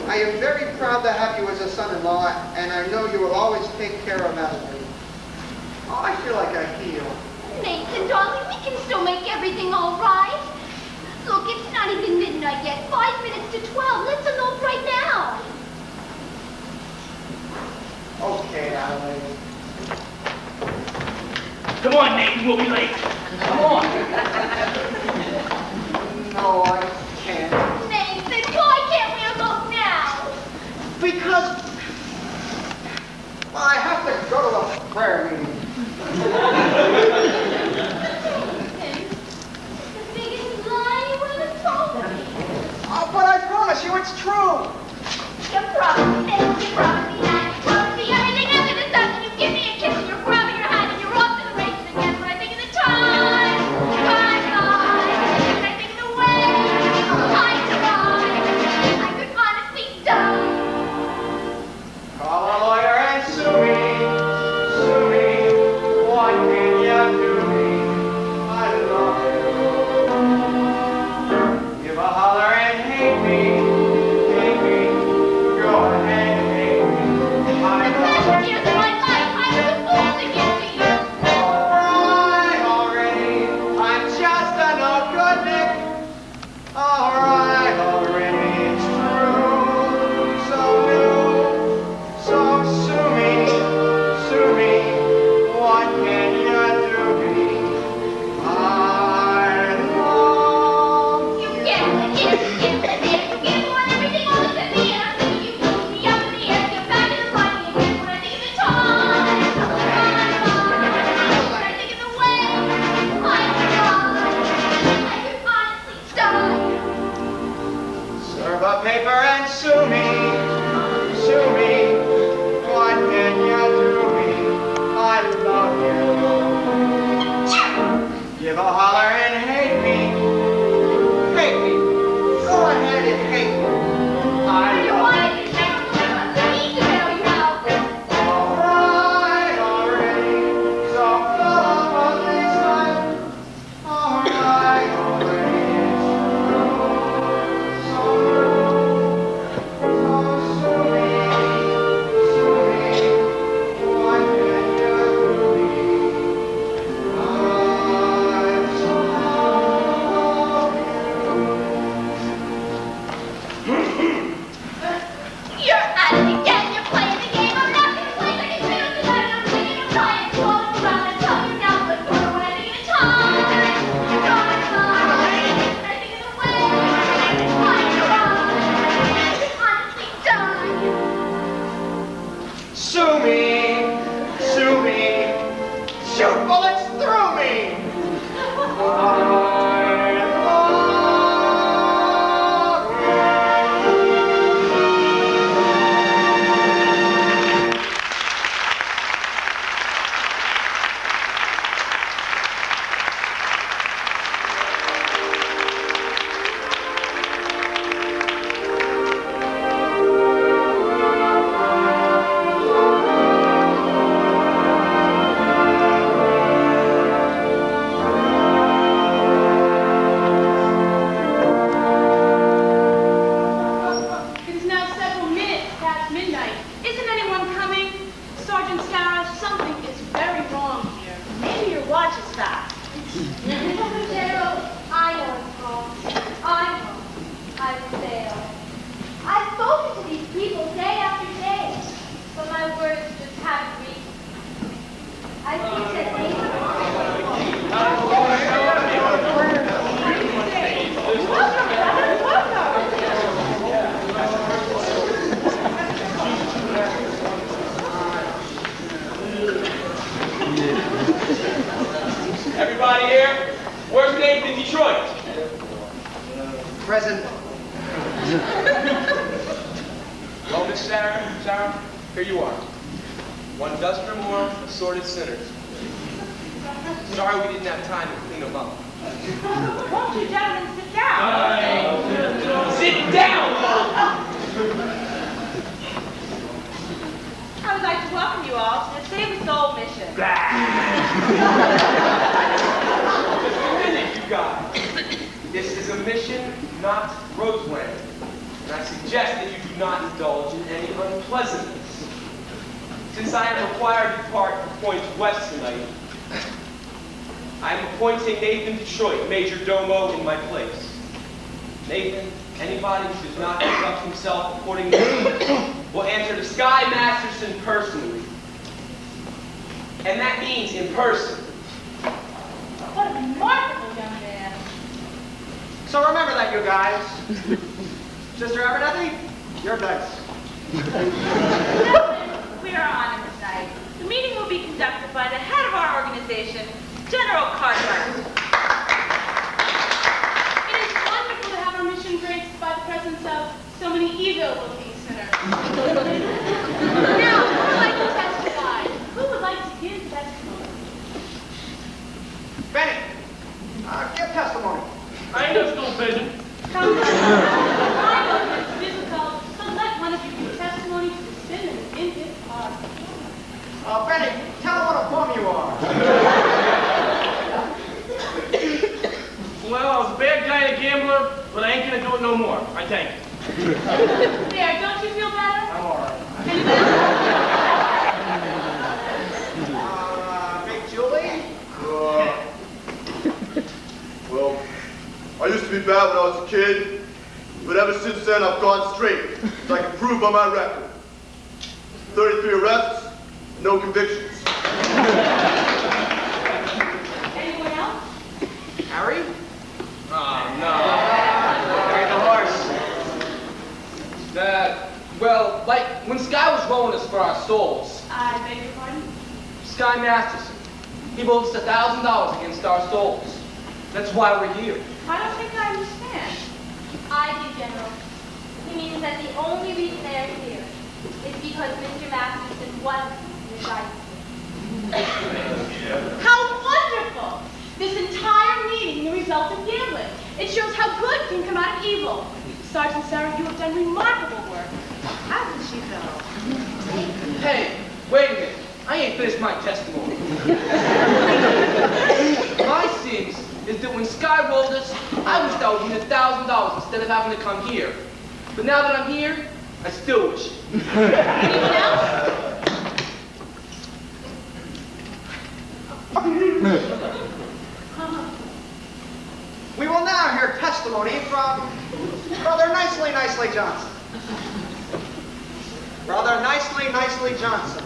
I am very proud to have you as a son-in-law, and I know you will always take care of Adelaide. Oh, I feel like I heal. Nathan, darling, we can still make everything all right. Look, it's not even midnight yet. 5 minutes to 12. Let's elope right now. Okay, Adelaide. Come on, Nathan, we'll be late. Come on. No, I can't. Nathan, why can't we elope now? Because, well, I have to go to a prayer meeting. The biggest lie you ever told me. Oh, but I promise you it's true. You promised me this, you promised me that, you promised me everything, and then suddenly you give me a kiss and you're grabbing your hand and you're off to the races again. When I think of the time gone by, when I think of the way I tried, I could honestly die. Call a lawyer and sue me. Sue me. What can you do me? I love you. Give a holler and hate me. Hate me. Go ahead and hate me. I The love pleasure years of my life, I was a fool to give to you. Alright, already. I'm just a no good Nick. Alright, already. It's true. So new. So sue me. Sue me. What can you do me? I love You gamble, you want everything all to me, and I'm thinking you push me up in the air, get back in the running again. When I think of the time gone by, when I think of the way I tried, I could honestly die. Serve a paper and sue me. Sue me. What can you do me? I love you. Give a holler and hate me. Hate me. Go ahead and hate me. I You love wanted to never play on me to tell you how. Alright, already. So fill up on this time. Alright, already. It's true. So sue me. Sue me. What can you do me? I You're at it again, you're playing the game. I'm not gonna play like a kid tonight, and I'm thinking of trying to roll around and tell you now, but when I think of the time gone by, when I think of the way I tried, I could honestly die. Sue me, sue me, shoot bullets through me. I love It is now several minutes past midnight. Isn't anyone coming? Sergeant Sarah, something is very wrong here. Maybe your watch is fast. Gerald, I know it's wrong. I know I've failed. I've spoken to these people day after day, but my words just haven't reached. I think that Everybody here? Where's Nathan in Detroit? present. Well, Miss Sarah, here you are. One dozen or more assorted sinners. Sorry we didn't have time to clean them up. Won't you gentlemen sit Scout. Sit down! I would like to welcome you all to the Save the Soul mission. Just a minute, you guys. This is a mission, not Roseland. And I suggest that you do not indulge in any unpleasantness. Since I am required to depart for Point West tonight, I am appointing Nathan Detroit, Major Domo, in my place. Nathan, anybody who does not conduct himself according to me will answer to Sky Masterson personally. And that means in person. What a remarkable young man. So remember that, you guys. Sister Abernathy, you're dice. Gentlemen, we are honored tonight. The meeting will be conducted by the head of our organization, General Cartwright. It is wonderful to have our mission graced by the presence of so many evil-looking sinners. Now, who would like to testify? Who would like to give testimony? Benny, give testimony. I ain't no school pigeon. Come down. I know it's difficult, but let one of you give testimony to the sin that is in his heart. Benny, tell him what a bum you are. Well, I was a bad guy and a gambler, but I ain't gonna do it no more. I thank you. There, don't you feel better? I'm all right. Big Julie? Well, I used to be bad when I was a kid, but ever since then I've gone straight, as I can prove by my record. 33 arrests, no convictions. Anyone else? Harry? Oh, no. Harry the horse. Well, like, when Sky was rolling us for our souls, I beg your pardon? Sky Masterson, he votes $1,000 against our souls. That's why we're here. I don't think I understand. I do, General. He means that the only reason they are here is because Mr. Masterson won the dice. How wonderful! This entire meeting, the result of gambling. It shows how good can come out of evil. Sergeant Sarah, you have done remarkable work. How did she know? Hey, wait a minute. I ain't finished my testimony. My sins is that when Sky rolled us, I wished I was winning $1,000 instead of having to come here. But now that I'm here, I still wish it. Anyone else? We will now hear testimony from Brother Nicely Johnson. Brother Nicely Johnson.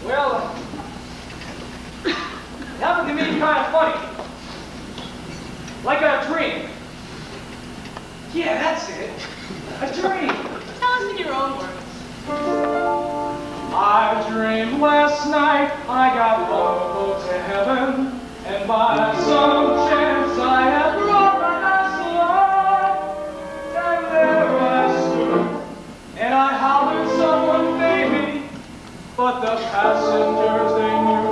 Well, it happened to me kind of funny. Like a dream. Yeah, that's it. A dream. Tell us in your own words. I dreamed last night I got low to heaven, and by some chance I had brought my ass along, and there I stood, and I hollered someone baby, but the passengers they knew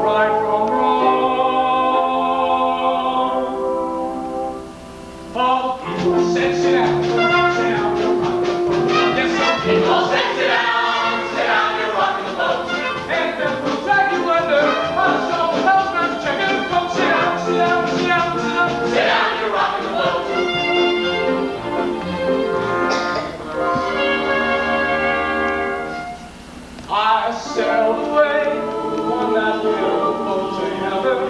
right from wrong. All the people said sit down, you're rockin' the boat. Yes, some people said sit down, you're rockin' the boat. And then we'll drag you under, on the show, hell's not checking. Come sit down, you're rockin' the boat. I sailed away on that little boat to heaven,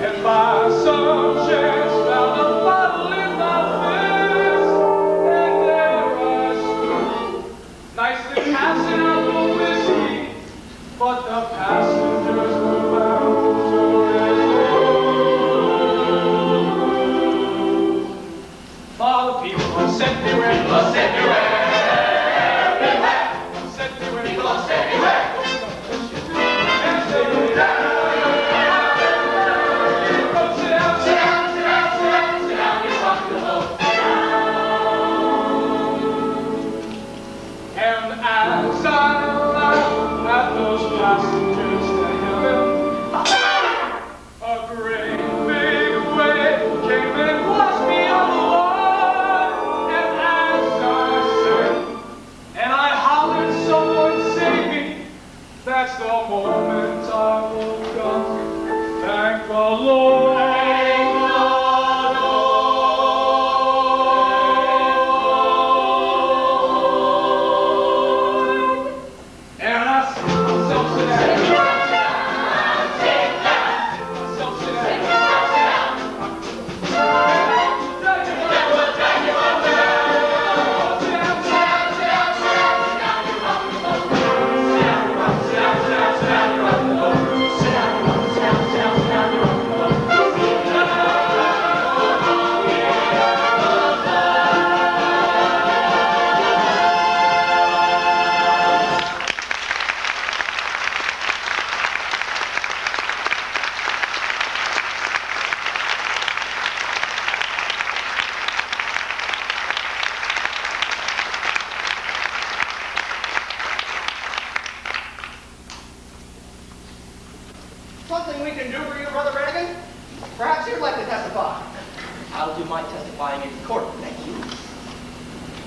and by some chance found a bottle in my fist, and there I stood, nicely passing out the whiskey, but the passengers were bound to refuse. All the people said they were, passengers to heaven. A great big wave came moment I woke up, thank the Lord. And I see myself sitting Something we can do for you, Brother Brannigan? Perhaps you'd like to testify. I'll do my testifying in court, thank you.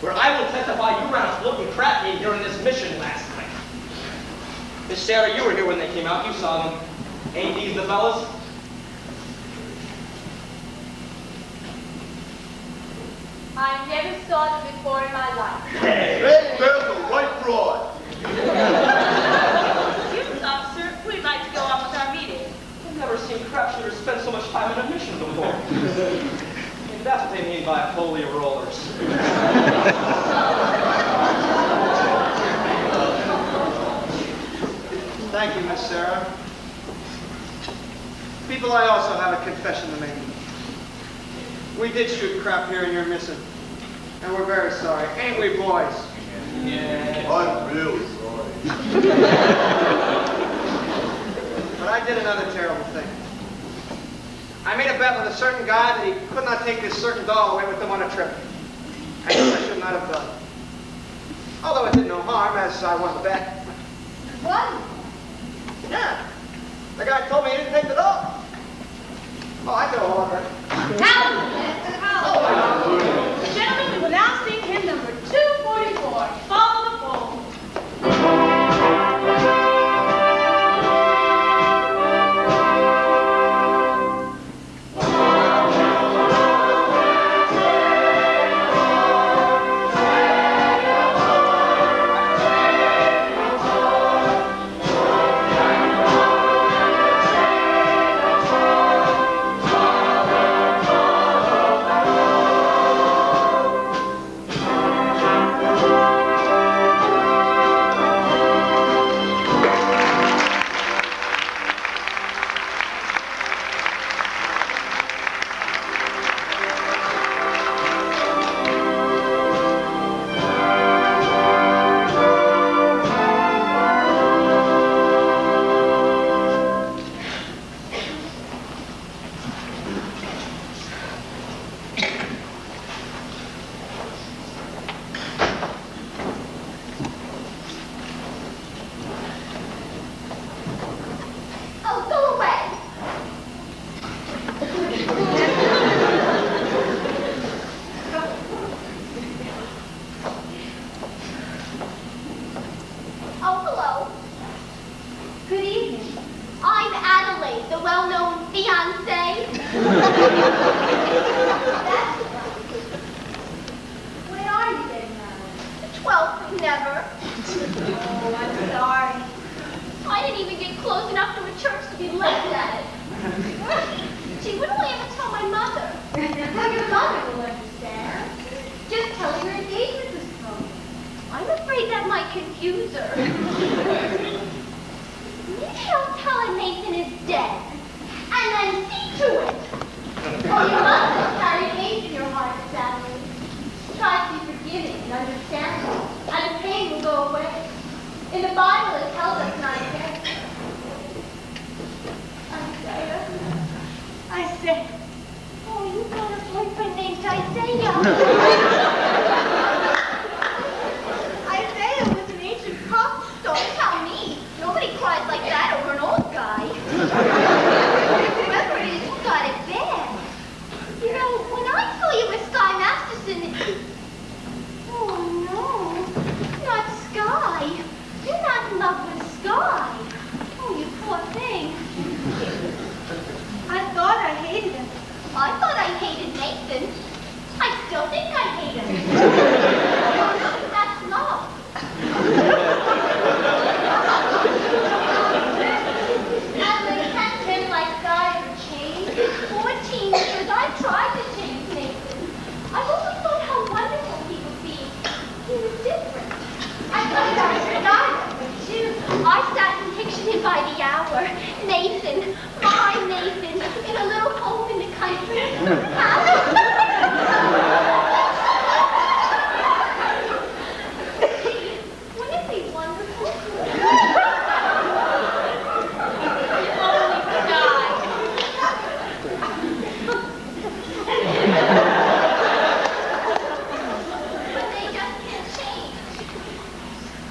Where I will testify you ran a floating crap meet during this mission last night. Miss Sarah, you were here when they came out. You saw them. Ain't these the fellas? I never saw them before in my life. Hey, there's a white fraud. Excuse us, officer. We'd like to go on with our meeting. I've never seen crap shooters spend so much time in a mission before. Maybe that's what they mean by holy rollers. Thank you, Miss Sarah. People, I also have a confession to make. We did shoot crap here in your mission, and we're very sorry. Ain't we, boys? Yeah. I'm really sorry. But I did another terrible thing. I made a bet with a certain guy that he could not take this certain doll away with him on a trip. I guess I should not have done. Although it did no harm, as I won the bet. What? Yeah. The guy told me he didn't take the doll. Oh, I know all of it. Gentlemen, we will now sing hymn number 244, Follow the Fold. I thought I hated Nathan. I still think I hate him. That's love. And they kept him like guys are changed. 14 years I tried to change Nathan. I've always thought how wonderful he would be. He was different. I thought I was too. I sat and pictured him by the hour. Nathan, my Nathan, in a little home in the country. Wouldn't it be wonderful? If only he died. But they just can't change.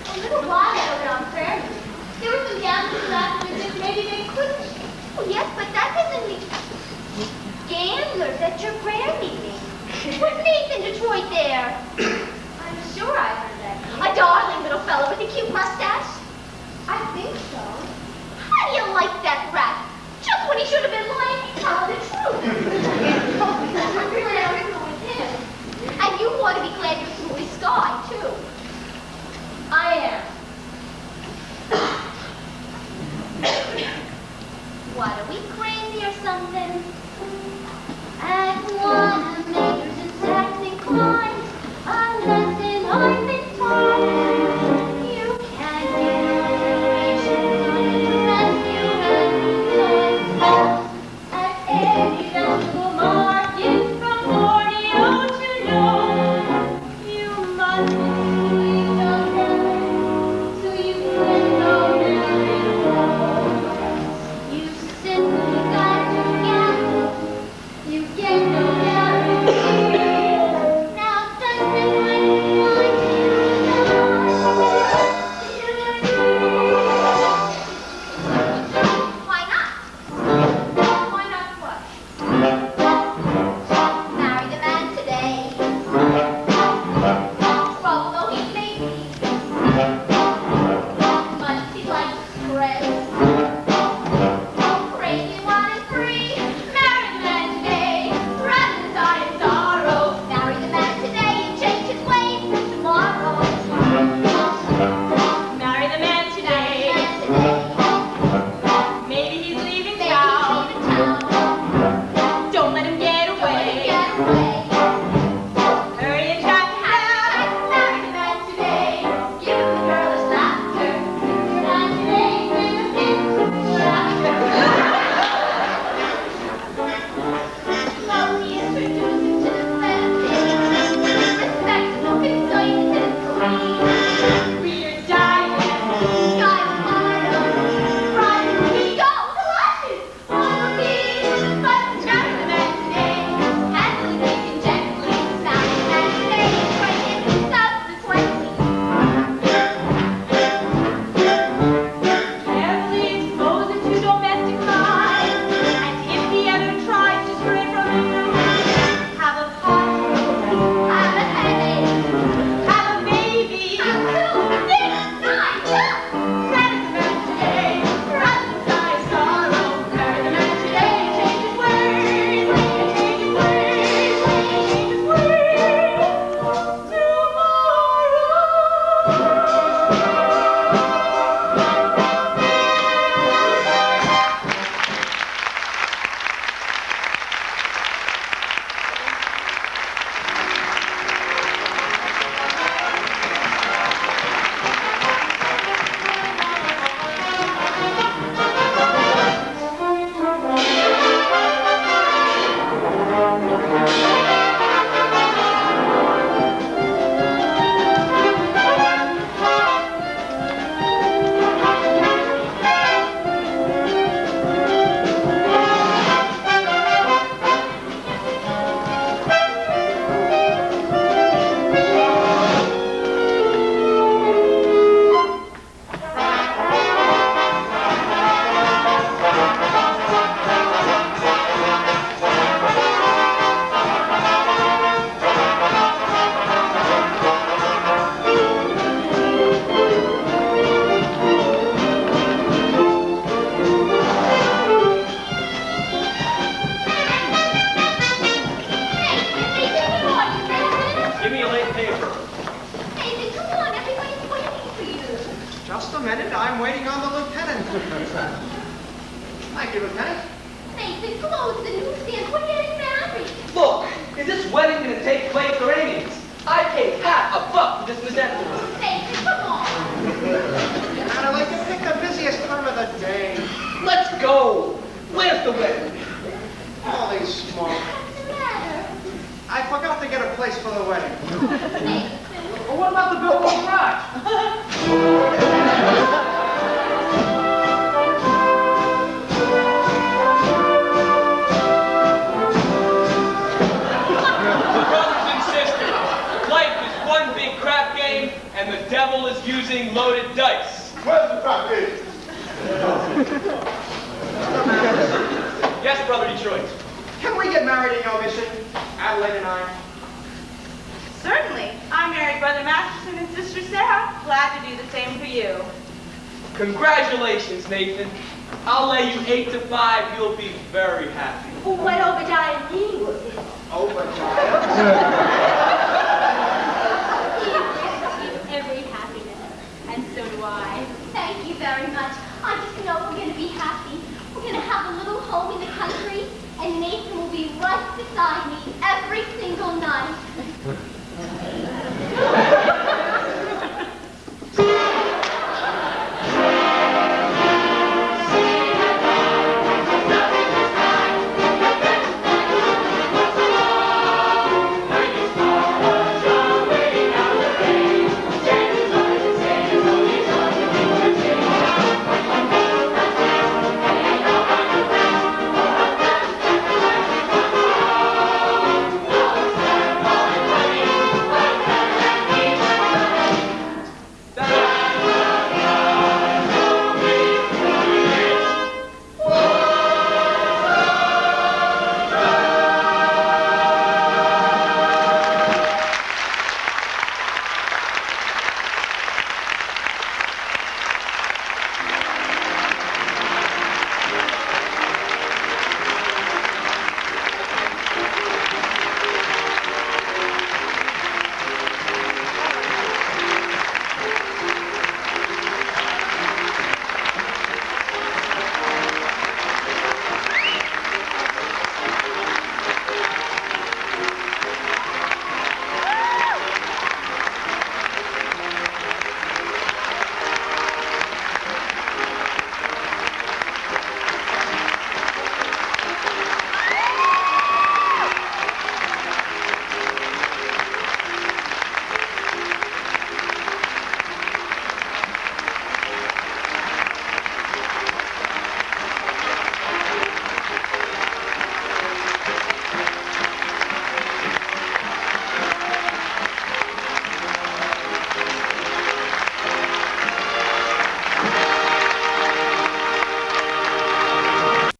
A little while ago down there, there were some gamblers last visit. Maybe they could. Oh, yes, but that doesn't mean gamblers at your prayer meeting. Was Nathan Detroit there? I'm sure I heard that. A darling little fellow with a cute mustache. I think so. How do you like that rat? Just when he should have been lying, he's telling the truth. I'm glad I was with him. And you ought to be glad you're through with Sky, too. I am. What, are we crazy or something? At one makers and sex inclined, a lesson I've been taught. You can't Just a minute, I'm waiting on the lieutenant. Thank you, Lieutenant. Nathan, close the newsstand. We're getting married. Look, is this wedding going to take place or anything? I paid $50 for this chrysanthemum. Nathan, come on. Adelaide, you picked the busiest time of the day. Let's go. Where's the wedding? Holy smoke. What's the matter? I forgot to get a place for the wedding. Nathan. Well, what about the Billboard Garage? Brothers and sisters, life is one big crap game, and the devil is using loaded dice. Where's the crap game? Yes, Brother Detroit. Can we get married in your mission, Adelaide and I? Certainly. I married Brother Masterson and Sister Sarah. Glad to do the same for you. Congratulations, Nathan. I'll lay you 8 to 5. You'll be very happy. What Obadiah means. Obadiah. Every happiness. And so do I. Thank you very much. I just know we're going to be happy. We're going to have a little home in the country, and Nathan will be right beside me every single night.